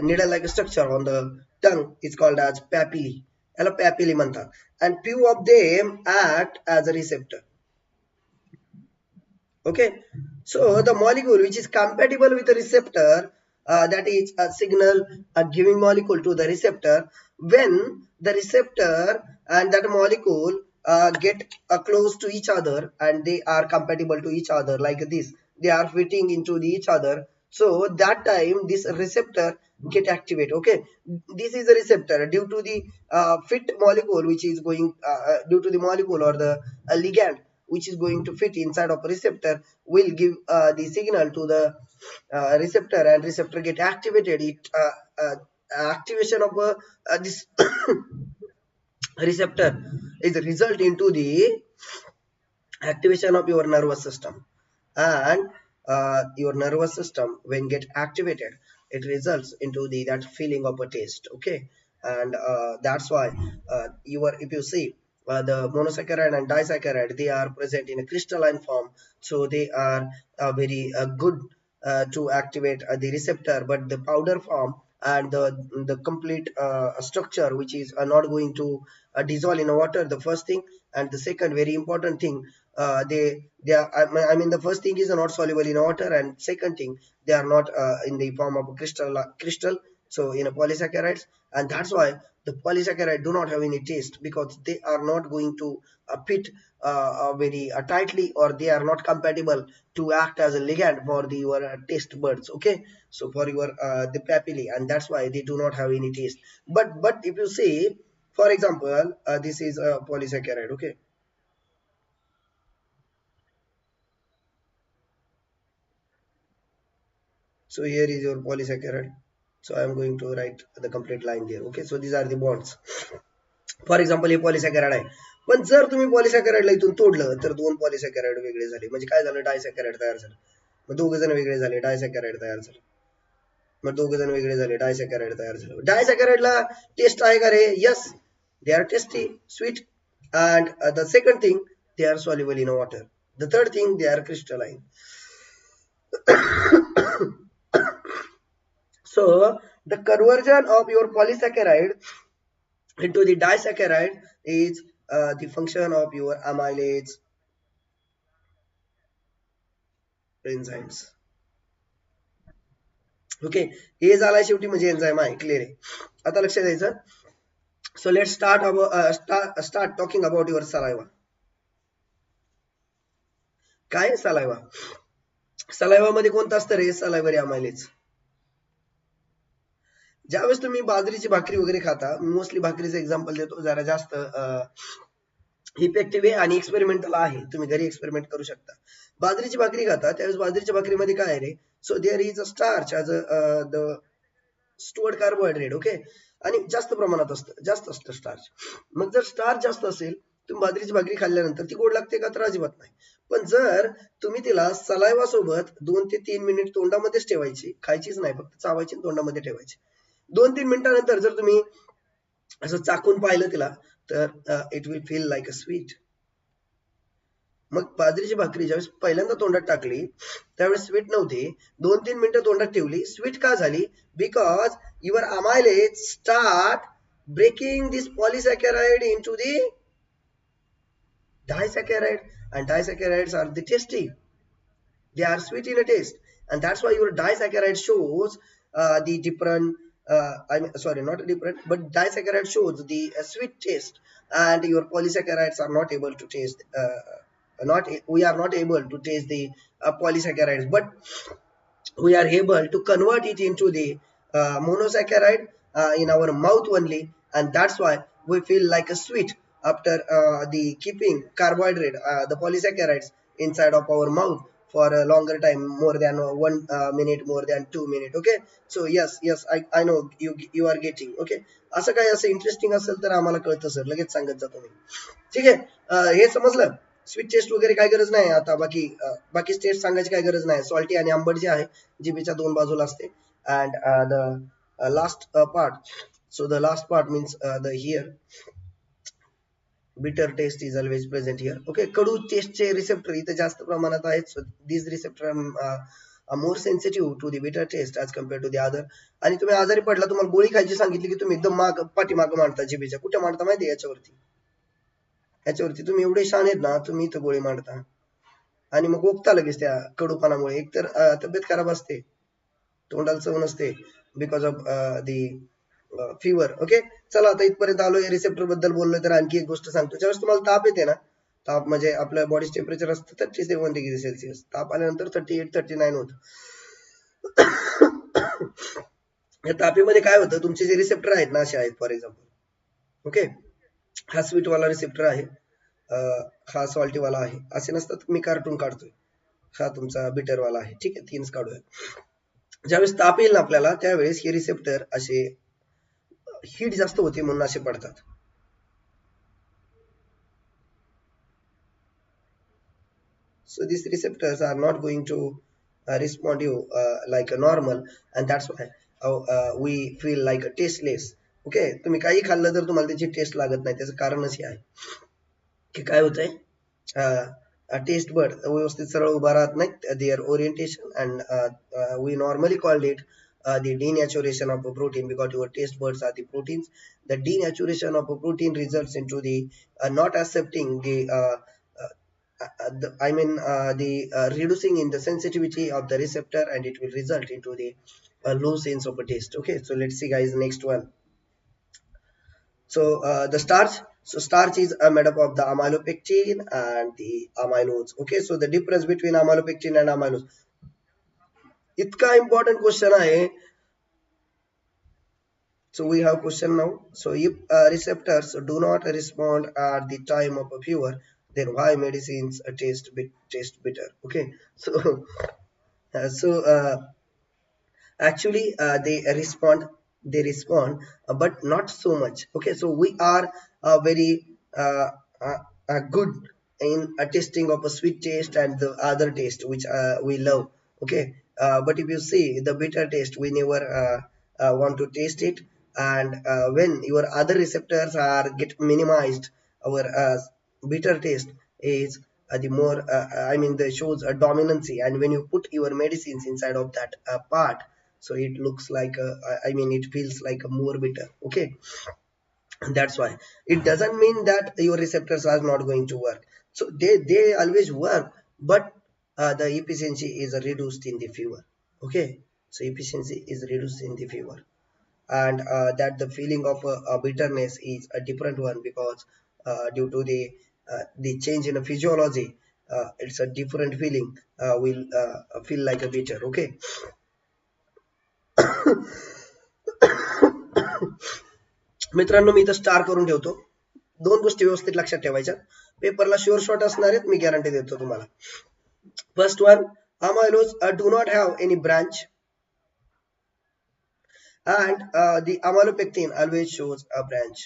needle like a structure on the tongue is called as papillae. याला papillae म्हणतात, and few of them act as a receptor. Okay, so the molecule which is compatible with the receptor, that is a signal giving molecule to the receptor, when the receptor and that molecule get close to each other and they are compatible to each other like this, they are fitting into each other, so that time this receptor get activate. Okay, this is a receptor due to the fit molecule which is going due to the molecule or the ligand which is going to fit inside of a receptor will give the signal to the receptor, and receptor get activated. It activation of this receptor is a result into the activation of your nervous system, and your nervous system when get activated, it results into the that feeling of a taste. Okay, and that's why if you see the monosaccharide and disaccharide, they are present in a crystalline form, so they are very good to activate the receptor, but the powder form and the complete structure which is not going to dissolve in water, the first thing. And the second very important thing, they are, I mean the first thing is not soluble in water, and second thing, they are not in the form of a crystal, so in a polysaccharides. And that's why the polysaccharide do not have any taste, because they are not going to fit very tightly, or they are not compatible to act as a ligand for the your taste buds. Okay, so for your the papillae, and that's why they do not have any taste. But if you see, for example, this is a polysaccharide. Okay, so here is your polysaccharide. So I am going to write the complete line there. Okay, so these are the bonds. For example हे polysaccharide आहे. पण जर तुम्ही पॉलिसॅकॅराइडला इथून तोडलं तर दोन पॉलिसॅकॅराइड वेगळे झाले, म्हणजे काय झालं, डायसॅकॅराइड तयार झालं. मग दोघ जण वेगळे झाले, डायसॅकॅराइड तयार झालं. मग दोघ जण वेगळे झाले, डायसॅकॅराइड तयार झालं. डायसॅकॅराइडला टेस्ट आहे का रे? Yes, they are tasty, sweet. And the second thing, they are soluble in water. The third thing, they are crystalline. So the conversion of your polysaccharide into the disaccharide is the function of your amylase enzymes. Okay, हे झाला शेवटी म्हणजे enzyme आहे. Clear आहे. आता लक्षात द्यायचं. So let start talking about your saliva. काय सलाइवा? सलाइवा मध्ये कोणतं असतं रे? सलाइव्हरी अमायलेज. ज्यावेळेस तुम्ही बाजरीची भाकरी वगैरे खाता, मोस्टली भाकरीचं एक्झाम्पल देतो, जरा जास्त इफेक्टिव्ह आहे आणि एक्सपेरिमेंटल आहे, तुम्ही घरी एक्सपेरिमेंट करू शकता. बाजरीची भाकरी खाता त्यावेळेस बाजरीच्या भाकरीमध्ये काय आहे रे? So there is a starch as a the stored carbohydrate. Okay, आणि जास्त प्रमाणात असतं, जास्त असतं स्टार्च. मग जर स्टार्च जास्त असेल, तुम्ही बाजरीची भाकरी खाल्ल्यानंतर ती गोड लागते का? तर अजिबात नाही. पण जर तुम्ही तिला सलाइवा सोबत 2 ते 3 मिनिट तोंडामध्येच ठेवायची, खायचीच नाही, फक्त चावायची आणि तोंडामध्ये ठेवायची. 2-3 मिनिटानंतर जर तुम्ही असं चाकून पाहिलं तिला, तर it will feel like a sweet. मग बाजरीची भाकरी ज्यावेळेस पहिल्यांदा तोंडात टाकली त्यावेळेस स्वीट नव्हती, 2-3 मिनिटं तोंडात ठेवली, स्वीट का झाली? Because your amylase start breaking this polysaccharide into the disaccharide, and disaccharides are the tasty, they are sweet in a taste, and that's why your disaccharide shows the different I mean, sorry, not different, but disaccharide shows the sweet taste, and your polysaccharides are not able to taste not we are not able to taste the polysaccharides, but we are able to convert it into the monosaccharide in our mouth only, and that's why we feel like a sweet after the keeping carbohydrate, the polysaccharides inside of our mouth for a longer time, more than 1 minute, more than 2 minutes. Okay, so yes, I know you are getting. Okay, असं काय असं interesting असेल तर आम्हाला कळतं sir, लगेच सांगत जा तुम्ही. ठीक आहे, हे समजलं. स्वीट टेस्ट वगैरे काय गरज नाही. आता बाकी टेस्ट सांगायची काय गरज नाही. सॉल्टी आणि आंबट जे आहे जिभेच्या दोन बाजूला असते. And the last part, so the last part means the here bitter taste is always present here. Okay, कडू टेस्टचे रिसेप्टर इथे जास्त प्रमाणात आहेत. So this receptor more sensitive to the bitter taste as compare to the other. आणि तुम्ही आजारी पडला, तुम्हाला गोळी खायची सांगितली की तुम्ही एकदम पाठीमागं मांडता जिभेच्या. कुठे मांडता माहिती आहे? याच्यावरती तुम्ही एवढे शान आहेत ना, तुम्ही इथं गोळी मांडता आणि मग ओपता लगेच त्या कडूपणामुळे. एकतर तब्येत खराब असते, तोंडाला चव नसते, because of the fever. Okay, चला आता इथपर्यंत आलोय, रिसेप्टर बद्दल बोललोय, तर आणखी एक गोष्ट सांगतो. ज्यावेळेस तुम्हाला ताप येते ना, ताप म्हणजे आपल्या बॉडी टेम्परेचर असतं 37 डिग्री सेल्सिअस, ताप आल्यानंतर 38-39 होतं. या तापीमध्ये काय होतं, तुमचे जे रिसेप्टर आहेत ना असे आहेत. फॉर एक्झाम्पल, ओके, हा स्वीट वाला रिसेप्टर आहे, हा सॉल्टी वाला आहे, असे नसतात. मी कार्टून काढतोय, हा तुमचा बिटर वाला आहे. ठीक आहे, 3च काढूया. ज्यावेळेस ताप येईल ना आपल्याला, त्यावेळेस हे रिसेप्टर असे हीट जास्त होते म्हणून असे पडतात. So these receptors are not going to respond you like a normal, and that's why we feel like a tasteless. Okay, तुम्ही काही खाल्लं तर तुम्हाला त्याची टेस्ट लागत नाही. त्याचं कारणच हे आहे की काय होतंय, टेस्ट बड व्यवस्थित सरळ उभा राहत नाहीत, their orientation, and we normally called it the denaturation of a protein, because your taste buds are the proteins. The denaturation of a protein results into the not accepting the the reducing in the sensitivity of the receptor, and it will result into the low sense of a taste. Okay, so let's see guys, next one. So the starch, so starch is made up of the amylopectin and the amylose. Okay, so the difference between amylopectin and amylose. इतका important question आहे. So we have question now. So if receptors do not respond at the time of a fever, then why medicines taste bitter? Okay, so actually they respond, but not so much. Okay, so we are very good in tasting of a sweet taste and the other taste which we love. Okay, but if you see the bitter taste, we never want to taste it. And when your other receptors are get minimized, our bitter taste is the more I mean the shows a dominancy, and when you put your medicines inside of that part, so it looks like I mean it feels like a more bitter. Okay, that's why it doesn't mean that your receptors are not going to work. So they always work, but the efficiency is reduced in the fever. Okay, so efficiency is reduced in the fever, and that the feeling of bitterness is a different one, because due to the change in the physiology, it's a different feeling, will feel like a bitter. Okay. मित्रांनो, मी इथं star करून ठेवतो. दोन गोष्टी व्यवस्थित लक्षात ठेवायच्या. पेपरला शुअर शॉट असणार आहेत, मी गॅरंटी देतो तुम्हाला. First one, amylose do not have any branch, and the amylopectin always shows a branch.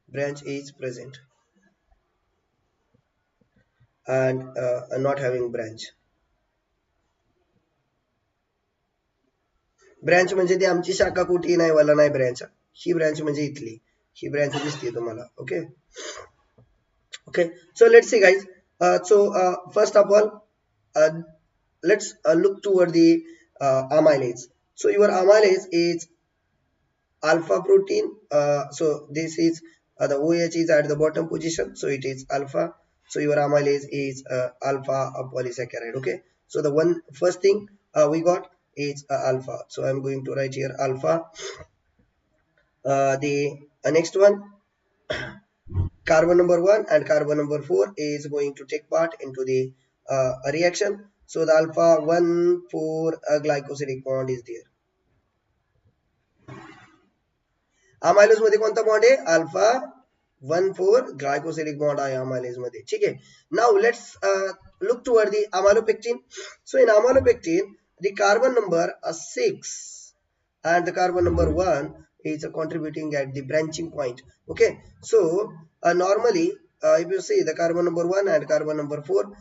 Branch is present, and not having branch. Branch म्हणजे ती आमची शाखा कुठे नाही, वाला नाही ब्रँच. ही ब्रँच म्हणजे इथली, ही ब्रँच दिसते तुम्हाला. Okay, okay, so let's see guys. First of all, let's look toward the amylase. So your amylase is alpha protein. So this is the OH is at the bottom position, so it is alpha. So your amylase is alpha polysaccharide. Okay, so the one first thing we got is alpha, so I'm going to write here alpha. The next one, carbon number 1 and carbon number 4 is going to take part into the reaction. So the alpha 1 4 glycosidic bond is there. Amylose मध्ये कोणता bond आहे? Alpha 1,4 glycosidic bond आहे amylase मध्ये. ठीक आहे. Now let's look toward the amylopectin. So in amylopectin, the carbon number 6 and the carbon number 1 is contributing at the branching point. Okay, so normally if you see the carbon number 1 and carbon number 4,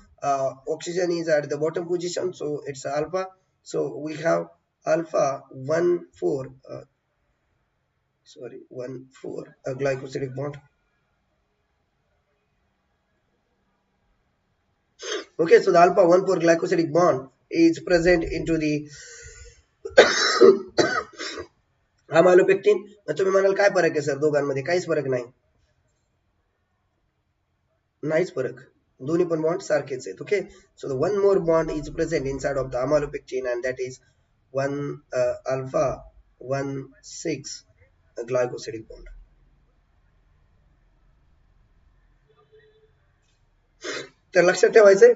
oxygen is at the bottom position, so it's alpha. So we have alpha 1 4 1 4 a glycosidic bond. Okay, so the alpha 1 4 glycosidic bond is present into the amylopectin. तुम्ही म्हणाल काय फरक आहे sir दोघांमध्ये? काहीच फरक नाही, नाहीच फरक, दोन्ही पण बॉन्ड सारखेच आहेत. Okay, so the one more bond is present inside of the amylopectin, and that is 1 alpha 1 6 glycosidic bond. तर लक्षात ठेवायचंय,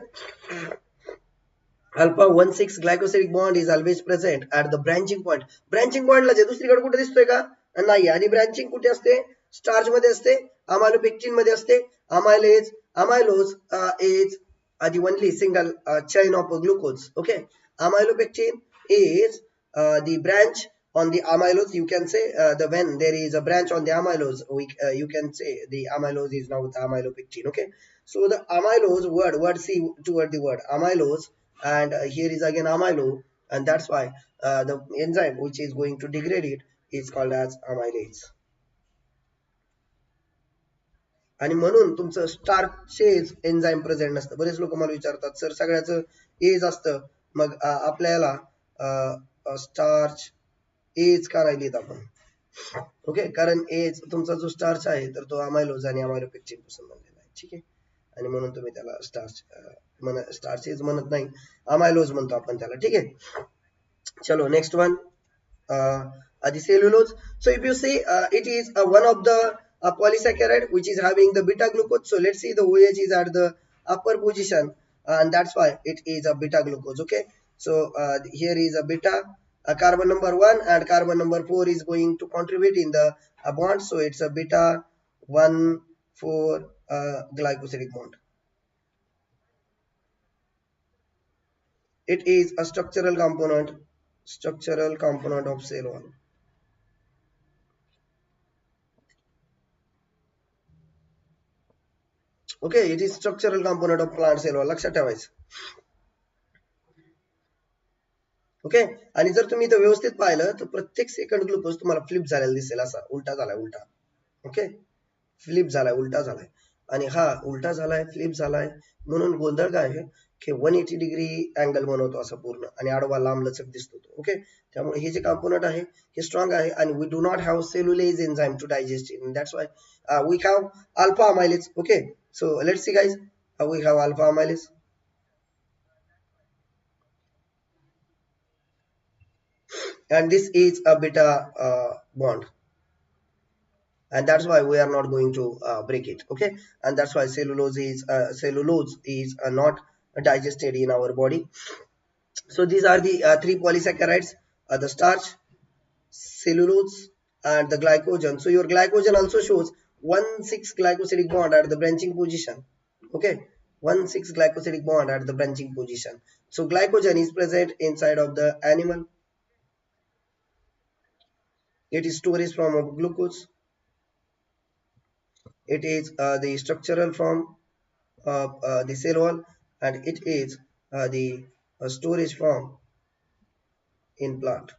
alpha 1 6 glycosidic bond is always present at the branching point. Branching पॉइंटला जे दुसरीकडे कुठे दिसतोय का? नाही. आणि ब्रँचिंग कुठे असते? स्टार्च मध्ये असते, amylopectin मध्ये असते. amylose is the only single chain of glucose. Okay, amylopectin is the branch on the amylose. You can say when there is a branch on the amylose, you can say the amylose is now the amylopectin. Okay, so the amylose word see toward the word amylose, and here is again amylo, and that's why the enzyme which is going to degrade it is called as amylase. आणि म्हणून तुमचं स्टार्चेज enzyme present नसतं. बरेच लोक मला विचारतात sir सगळ्याचं as असतं मग आपल्याला स्टार्च एज का नाही लिहित आपण. ओके, कारण एज तुमचा जो स्टार्च आहे तर तो अमायलोज आणि अमायलो पेक्टिन पासून बनलेला आहे. ठीक आहे, आणि म्हणून तुम्ही त्याला स्टार्चेज म्हणत नाही, अमायलोज म्हणतो आपण त्याला. ठीक आहे, चलो next one. The cellulose. So if you see, it is one of the polysaccharide which is having the beta glucose. So let's see the OH is at the upper position, and that's why it is a beta glucose. Okay, so here is a beta, carbon number 1 and carbon number 4 is going to contribute in the bond. So it's a beta 1 4 glycosidic bond. It is a structural component of cell wall. Okay, it is structural component of plant cell wall. लक्षात ठेवायचं. Okay, आणि जर तुम्ही इथं व्यवस्थित पाहिलं तर प्रत्येक सेकंड ग्लुकोज तुम्हाला फ्लिप झालेला दिसेल, असा उलटा झालाय, उलटा. ओके, फ्लिप झालाय, उलटा झालाय, आणि हा उलटा झालाय, फ्लिप झालाय, म्हणून गोंधळ काय आहे की 180 डिग्री अँगल बनवतो असा पूर्ण, आणि आडवा लांब लचक दिसतो. ओके, त्यामुळे हे जे कंपोनंट आहे हे स्ट्रॉंग आहे, आणि we do not have cellulase enzyme to digest it, that's why we have alpha amylase. Okay, so let's see guys, we have alpha amylase, and this is a beta bond, and that's why we are not going to break it. Okay, and that's why cellulose is not digested in our body. So these are the three polysaccharides, the starch, cellulose, and the glycogen. So your glycogen also shows 1,6 glycosidic bond at the branching position. Okay, 1,6 glycosidic bond at the branching position. So glycogen is present inside of the animal. It is storage form of glucose. It is the structural form of the cell wall, and it is the storage form in plant.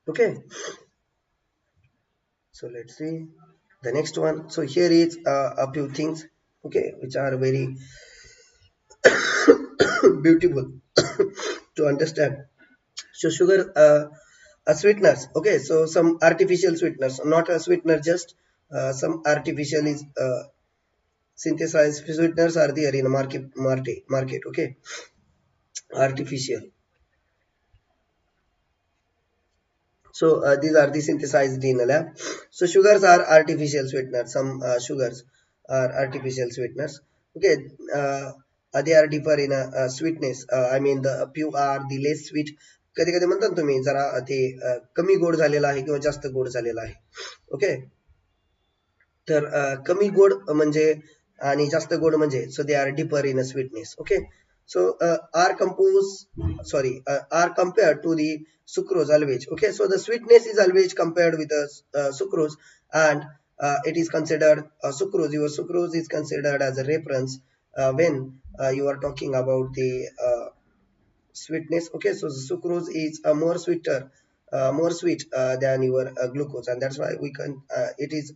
Okay, so let's see the next one. So here is a few things, okay, which are very beautiful to understand. So sugar sweeteners. Okay, so some artificial sweeteners, not a sweetener, just some artificial is synthesized sweeteners are there in a market. Okay, artificial. So these are the synthesized in a lab. So sugars are artificial sweeteners. Some sugars are artificial sweeteners. Okay, they are differ in a sweetness. I mean the few are the less sweet. कधी कधी म्हणतात तुम्ही जरा ते कमी गोड झालेला आहे किंवा जास्त गोड झालेला आहे. ओके, तर कमी गोड म्हणजे आणि जास्त गोड म्हणजे, so they are differ in sweetness. Okay, so are compared to the sucrose always. Okay, so the sweetness is always compared with sucrose, and it is considered your sucrose is considered as a reference when you are talking about the sweetness. Okay, so the sucrose is more sweet than your glucose, and that's why we can it is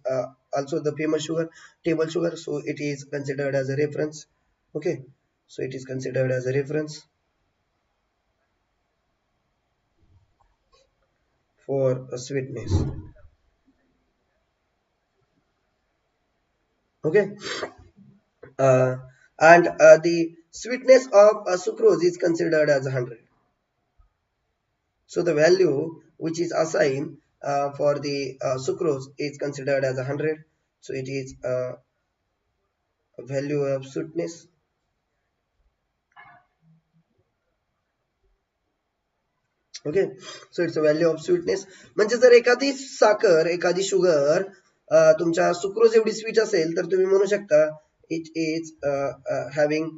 also the famous sugar, table sugar, so it is considered as a reference. Okay, so it is considered as a reference for sweetness. Okay, and the sweetness of sucrose is considered as 100. So the value which is assigned for the sucrose is considered as 100. So it is a value of sweetness. Okay, so it's a value of sweetness. म्हणजे जर एखादी साखर, एखादी sugar तुमच्या sucrose एवढी sweet असेल तर तुम्ही म्हणू शकता it is having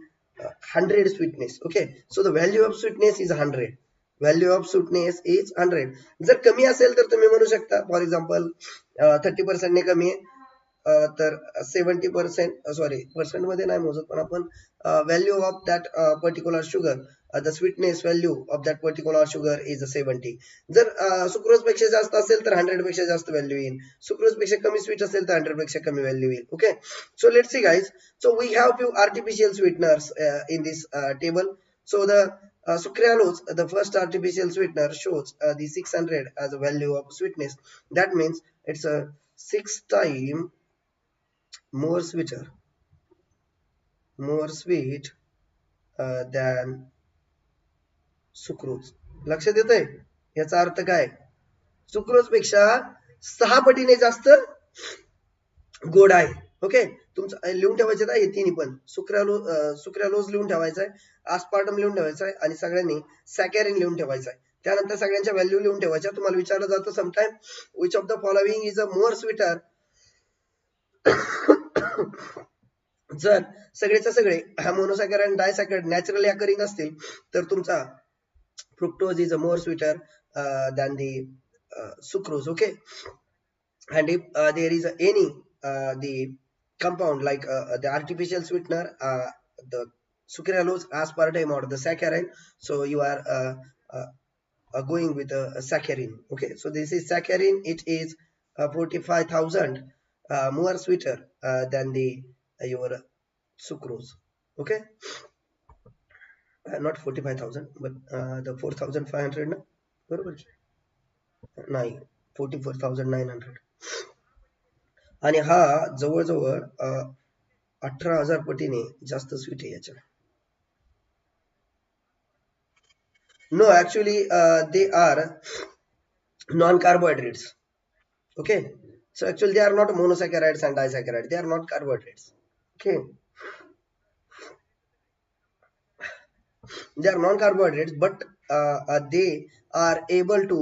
100 sweetness. Okay, so the value of sweetness is 100. Value of sweetness is 100. जर कमी असेल तर तुम्ही म्हणू शकता फॉर एक्झाम्पल 30% ने कमी आहे, तर 70% सॉरी पर्सेंट मध्ये नाही मोजत पण आपण value of that particular sugar the sweetness value of that particular sugar is 70. जर सुक्रोज पेक्षा जास्त असेल तर 100 पेक्षा जास्त व्हॅल्यू येईल. सुक्रोज पेक्षा कमी स्वीट असेल तर 100 पेक्षा कमी व्हॅल्यू येईल. Okay, so let's see guys. So we have few artificial sweeteners in this table. So the sucralose, the first artificial sweetener, shows the 600 as a value of sweetness. That means it's a 6 times more sweeter, more sweet than sucrose. लक्षात येतंय? याचा अर्थ काय? Sucrose पेक्षा 6 पटीने जास्त गोड आहे. Okay, तुमचं लिहून ठेवायचं आहे तिन्ही पण. सुक्रालोज लिहून ठेवायचं आहे, आस्पार्टम लिहून ठेवायचं आहे आणि सगळ्यांनी सॅकॅरिन लिहून ठेवायचं आहे. त्यानंतर सगळ्यांच्या व्हॅल्यू लिहून ठेवायच्या. तुम्हाला विचारलं जातं sometime which of the following is a more sweeter. जर सगळेच्या सगळे मोनोसॅकराइड आणि डायसॅकराइड नॅचरली अकरिंग असतील तर तुमचा fructose is a more sweeter than the sucrose. Okay, and if there is any the compound like the artificial sweetener, the sucralose, aspartame or the saccharin, so you are going with a saccharin. Okay, so this is saccharin. It is 45,000 more sweeter than the your sucrose. Okay, not 45,000 but the 4,500 ना बरोबर नाही 44,900 आणि हा जवळजवळ 18,000 पटीने जास्त sweet आहे याच्या. No, actually they are non-carbohydrates. Okay, so actually they are not monosaccharides and disaccharides. They are not carbohydrates. Okay, they are non-carbohydrates, but they are able to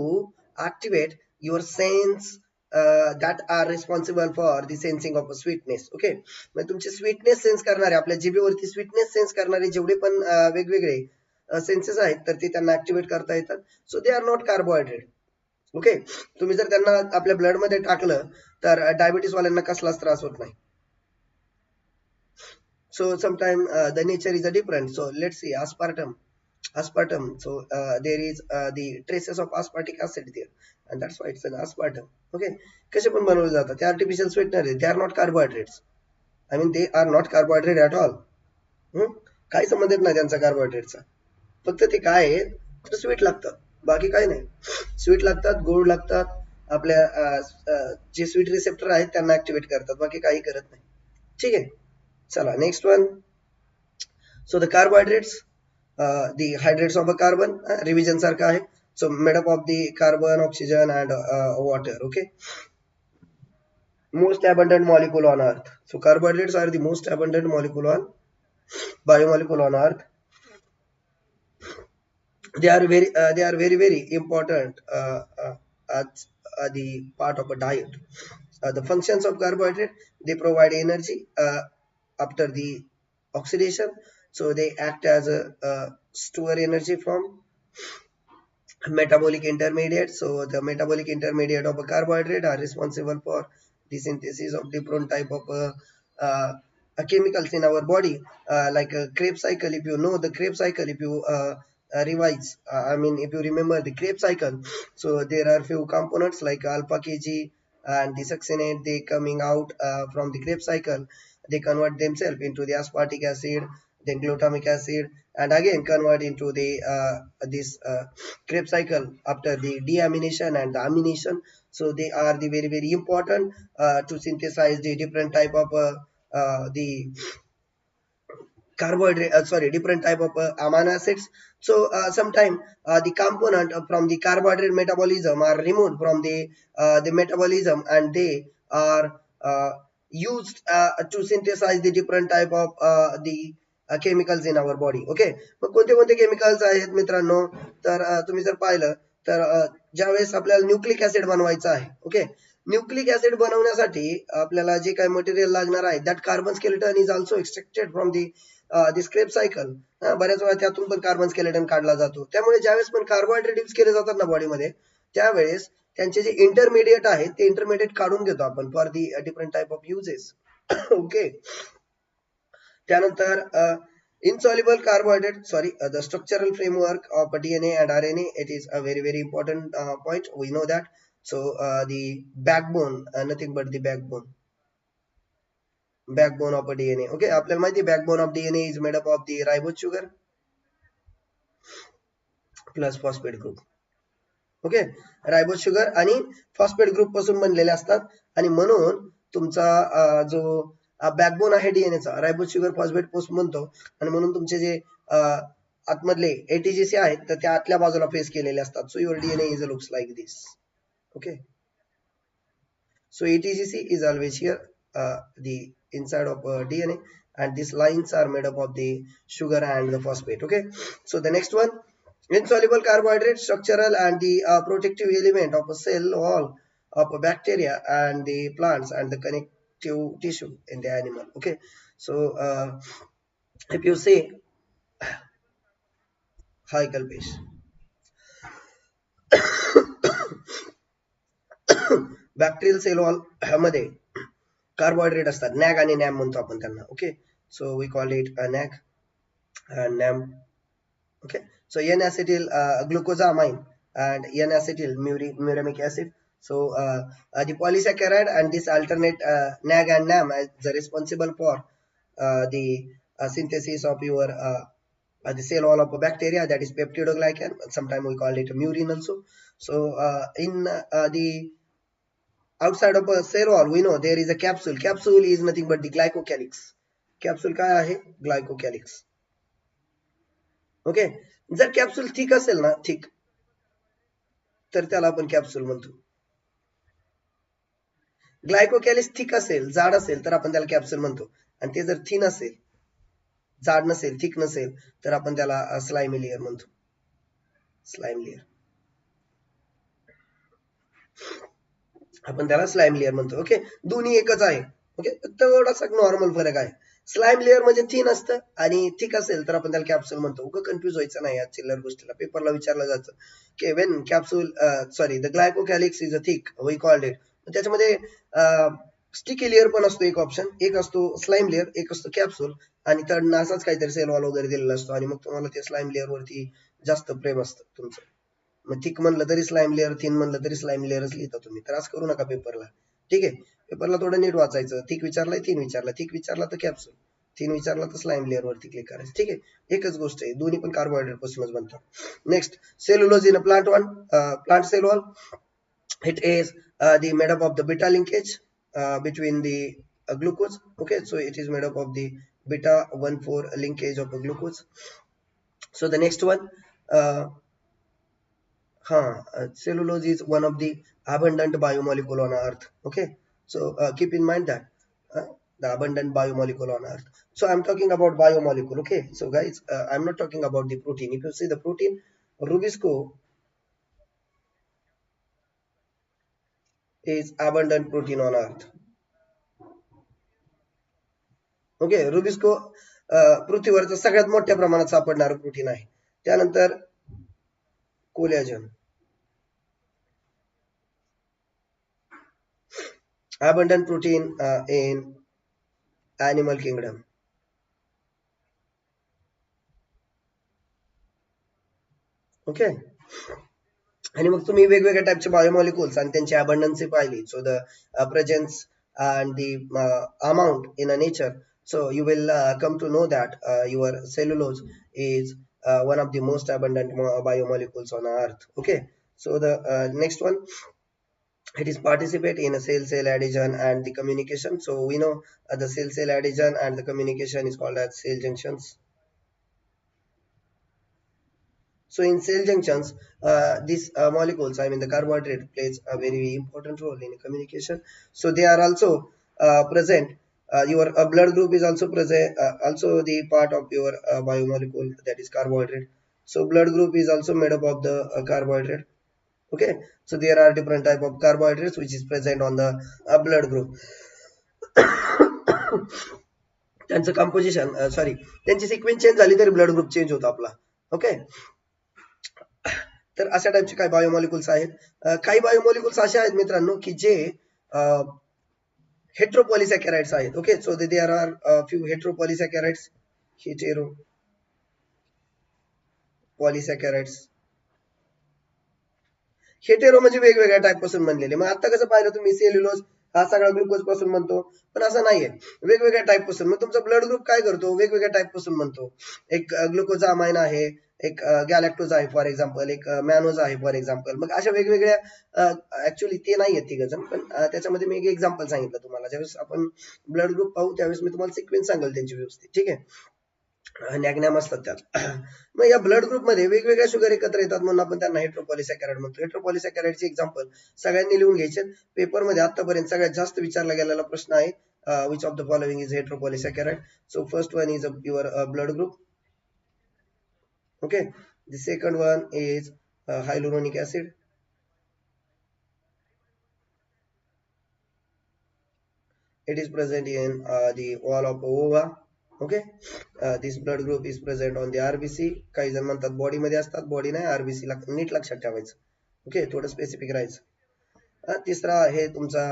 activate your sense that are responsible for the sensing of sweetness. Okay, म्हणजे तुमचे sweetness sense करणारे आपल्या जिभेवरती sweetness sense करणारे जेवढे पण वेगवेगळे census आहेत तर ते त्यांना ऍक्टिव्हेट करता येतात. So they are not carbohydrate. Okay, तुम्ही जर त्यांना आपल्या ब्लड मध्ये टाकलं तर डायबिटीस वाल्यांना कसलाच त्रास होत नाही. So sometimes the nature is different. So let's see aspartame. So there is the traces of aspartic acid there, and that's why it's an aspartame. Okay, कसे पण बनवले जातात ते artificial sweetener आहे. They are not carbohydrates. I mean they are not carbohydrate at all. काही संबंध येत नाही त्यांचा कार्बोहायड्रेटचा. फक्त ते काय आहे तर स्वीट लागतात, बाकी काही नाही. स्वीट लागतात, गोड लागतात, आपल्या जे स्वीट रिसेप्टर आहेत त्यांना ऍक्टिव्हेट करतात, बाकी काही करत नाही. ठीक आहे, चला next one. So the carbohydrates, the hydrates of a carbon, revision सारखा आहे. So made up of the carbon, oxygen and water. Okay, most abundant molecule on earth. So carbohydrates are the most abundant molecule on biomolecule on earth. They are very important as the part of a diet. The functions of carbohydrate: they provide energy after the oxidation. So they act as a store energy from metabolic intermediate. So the metabolic intermediate of a carbohydrate are responsible for the synthesis of different type of chemicals in our body, like a Krebs cycle. If you know the Krebs cycle, if you revise, I mean if you remember the Krebs cycle, so there are few components like alpha Kg and the succinate. They coming out from the Krebs cycle, they convert themselves into the aspartic acid, then glutamic acid, and again convert into the this Krebs cycle after the deamination and the amination. So they are the very important to synthesize the different type of the carbohydrate, different type of amino acids. So sometimes the component from the carbohydrate metabolism are removed from the metabolism, and they are used to synthesize the different type of the chemicals in our body. Okay, मग कोणते कोणते chemicals आहेत मित्रांनो, तर तुम्ही जर पाहिलं तर ज्यावेळेस आपल्याला न्यूक्लिक ऍसिड बनवायचं आहे. ओके, न्यूक्लिक ऍसिड बनवण्यासाठी आपल्याला जे काही मटेरियल लागणार आहे that carbon skeleton is also extracted from the Krebs cycle. बऱ्याच वेळा त्यातून पण कार्बन स्केलेटन काढला जातो. त्यामुळे ज्यावेळेस पण कार्बोहायड्रेट यूज केले जातात ना बॉडीमध्ये, त्यावेळेस त्यांचे जे इंटरमिडिएट आहेत ते इंटरमिडिएट काढून घेतो आपण for the different type of uses. Okay. त्यानंतर insoluble carbohydrate, sorry, the structural framework of DNA and RNA, it is a very very important point, we know that. So the backbone, nothing but the backbone of a DNA. Okay, आपल्याला माहिती backbone of DNA is made up of the ribose sugar plus phosphate group. Okay, ribose sugar आणि phosphate group पासून बनलेले असतात आणि म्हणून तुमचा जो बॅकबोन आहे डीएनएचा रायबोज शुगर फॉस्फेट पासून बनतो आणि म्हणून तुमचे जे आतमधले एटीजीसी आहेत तर त्या आतल्या बाजूला फेस केलेले असतात. So your DNA is looks like this. Okay, so ATGC is always here, the inside of DNA, and these lines are made up of the sugar and the phosphate. Okay, so the next one, insoluble carbohydrate, structural and the protective element of a cell wall of a bacteria and the plants and the connective tissue in the animal. Okay, so if you say, hi Kalpesh. Bacterial cell wall मध्ये carbohydrate असतात, NAG आणि NAM म्हणतो आपण त्यांना. Okay, so we call it NAG and NAM. Okay, so N-acetyl glucosamine and N-acetyl muramic acid. So the polysaccharide and this alternate NAG and NAM are responsible for the synthesis of your the cell wall of a bacteria, that is peptidoglycan. Sometimes we call it murin also. So in the outside of a cell wall we know there is a capsule. Capsule is nothing but the glycocalyx. Capsule काय आहे? Glycocalyx. Okay, जर capsule thick असेल ना, thick, तर त्याला आपण capsule म्हणतो. ग्लायकोकॅलिक्स thick असेल, जाड असेल तर आपण त्याला कॅप्सूल म्हणतो. आणि ते जर थिन असेल, जाड नसेल, थिक नसेल तर आपण त्याला स्लाइमी लेयर म्हणतो. स्लाइम लेयर, आपण त्याला स्लाइम लेयर म्हणतो. ओके, दोन्ही एकच आहे. ओके, थोडासा नॉर्मल फरक आहे. स्लाइम लेयर म्हणजे थिन असतं आणि थिक असेल तर आपण त्याला कॅप्सूल म्हणतो. उगा कन्फ्यूज व्हायचं नाही या चिल्लर गोष्टीला, पेपरला विचारलं जातं की when capsule sorry the glycocalyx is a thick we called it. त्याच्यामध्ये स्टिकी लेयर पण असतो एक ऑप्शन, एक असतो स्लाइम लेयर, एक असतो कॅप्सूल आणि तर असाच काहीतरी सेल वॉल वगैरे दिलेला असतो आणि मग तुम्हाला ते स्लाइम लेयर वरती जास्त प्रेम असतं तुमचं. मग थिक म्हणलं तरी स्लाइम लेयर, थिन म्हणलं तरी स्लाइम लेयरच लिहिता तुम्ही. तर असं करू नका पेपरला. ठीक आहे, पेपरला थोडं नीट वाचायचं. थिक विचारलाय, थिन विचारला, थिक विचारला तर कॅप्सूल, थिन विचारला तर स्लाइम लेयर वरती क्लिक करायचं. ठीक आहे, एकच गोष्ट आहे, दोन्ही पण कार्बोहायड्रेट पासूनच बनतात. Next, cellulose in a plant one, plant cell wall. It is the made up of the beta linkage between the glucose. Okay, so it is made up of the beta 1,4 linkage of the glucose. So the next one, cellulose is one of the abundant biomolecule on earth. Okay, so keep in mind that the abundant biomolecule on earth. So I'm talking about biomolecule. Okay, so guys, I'm not talking about the protein. If you see the protein, Rubisco is abundant protein on earth. Okay, rubisco पृथ्वीवरचं सगळ्यात मोठ्या प्रमाणात सापडणारं protein आहे. त्यानंतर collagen, abundant protein in animal kingdom. Okay, आणि मग तुम्ही वेगवेगळ्या टाइपचे बायोमॉलिक्युल्स आणि त्यांची अबंडन्सी पाहिली. So the presence and the amount in a nature, so you will come to know that your cellulose is one of the most abundant biomolecules on earth. Okay, so the next one, it is participate in a cell adhesion and the communication. So we know the cell adhesion and the communication is called as cell junctions. So in cell junctions, these molecules, I mean the carbohydrate, plays a very important role in communication. So they are also present. Your blood group is also present, also the part of your biomolecule, that is carbohydrate. So blood group is also made up of the carbohydrate. Okay, so there are different type of carbohydrates which is present on the blood group. त्यांचं composition sorry त्यांची sequence change झाली तरी blood group change होतो आपला. Okay, तर अशा टाईपचे काही बायोमॉलिक्युल्स आहेत. काही बायोमॉलिक्युल्स असे आहेत मित्रांनो की जे हेट्रोपॉलिसॅकॅराइड्स आहेत. Okay, so there are few heteropolysaccharides, heteropolysaccharides. Hetero म्हणजे वेगवेगळ्या टाईप पासून बनलेले. मग आता कसं पाहिलं तुम्ही सेल्युलोज हा सगळा ग्लुकोज पासून बनतो, पण असं नाहीये, वेगवेगळ्या टाईप पासून. मग तुमचा ब्लड ग्रुप काय करतो, वेगवेगळ्या टाईप पासून बनतो. एक ग्लुकोजामाइन आहे, एक गॅलॅक्टोज आहे फॉर एक्झाम्पल, एक मॅनोज आहे फॉर एक्झाम्पल. मग अशा वेगवेगळ्या ऍक्च्युअली ते नाहीयेत तिघ जण, पण त्याच्यामध्ये मी एक एक्झाम्पल सांगितलं तुम्हाला. ज्यावेळेस आपण ब्लड ग्रुप पाहू त्यावेळेस मी तुम्हाला सिक्वेन्स सांगेल त्यांची व्यवस्थित, ठीक आहे. नॅग्नॅम असतात त्यात. मग या ब्लड ग्रुपमध्ये वेगवेगळ्या शुगर एकत्र येतात म्हणून आपण त्यांना हेट्रोपॉलिसॅकॅराइड म्हणतो. हेट्रोपॉलिसॅकॅराइडचे एक्झाम्पल सगळ्यांनी लिहून घ्यायचे. पेपरमध्ये आतापर्यंत सगळ्यात जास्त विचारला गेलेला प्रश्न आहे, which of the following is heteropolysaccharide. So first one is your blood group. Okay, the second one is hyaluronic acid. It is present in the wall of ova. Okay, this blood group is present on the RBC. काही जण म्हणतात body मध्ये असतात, body नाही, RBC ला NEET लक्षात ठेवायचं. Okay, थोडं specific राहायचं. तिसरा आहे तुमचा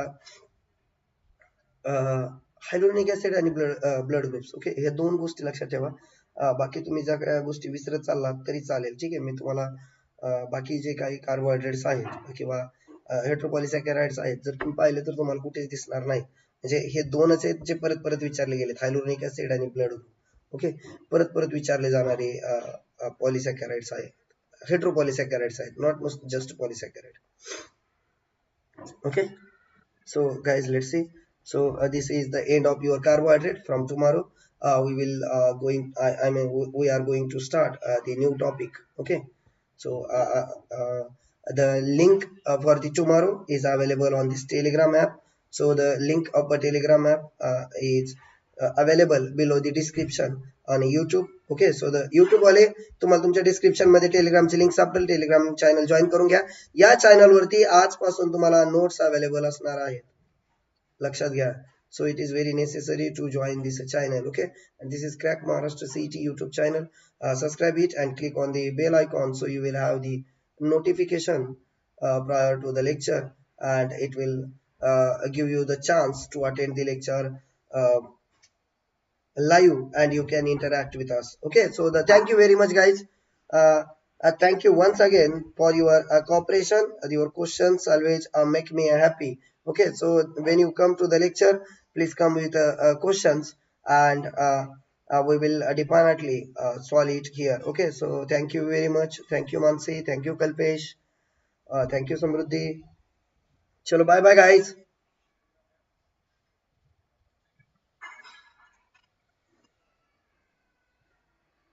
हायलोनिक ऍसिड आणि ब्लड ग्रुप्स. ओके, हे दोन गोष्टी लक्षात ठेवा. बाकी तुम्ही ज्या काही गोष्टी विसरत चाललात तरी चालेल, ठीक आहे. मी तुम्हाला बाकी जे काही कार्बोहायड्रेट्स आहेत किंवा हेट्रोपॉलिसॅकॅराइड्स आहेत, जर तुम्ही पाहिले तर तुम्हाला कुठेच दिसणार नाही. म्हणजे हे दोनच आहेत जे परत परत विचारले गेले, हायलोनिक ऍसिड आणि ब्लड ग्रुप. ओके, परत परत विचारले जाणारे पॉलिसॅकॅराइड्स आहेत, हेट्रोपॉलिसॅकॅराइड्स आहेत, not just polysaccharide. Okay, so guys, let's see. So this is the end of your carbohydrate. From tomorrow we will I mean we are going to start the new topic. Okay, so the link for the tomorrow is available on this Telegram app. So the link of the Telegram app is available below the description on YouTube. Okay, so the YouTube वाले तुम्हाला तुमच्या description मध्ये टेलिग्रामची link सापडेल. Telegram channel join करून घ्या. या channel वरती आजपासून तुम्हाला नोट्स अवेलेबल असणार आहेत, लक्षात घ्या. So it is very necessary to join this channel. Okay, and this is Crack Maharashtra CET YouTube channel. Subscribe it and click on the bell icon so you will have the notification prior to the lecture, and it will give you the chance to attend the lecture uh, live, and you can interact with us. Okay, so the thank you very much guys. Thank you once again for your cooperation. Your questions always make me happy. Okay, so when you come to the lecture, please come with questions, and we will definitely solve it here. Okay, so thank you very much. Thank you Mansi, thank you Kalpesh, thank you Samruddhi. Chalo, bye bye guys.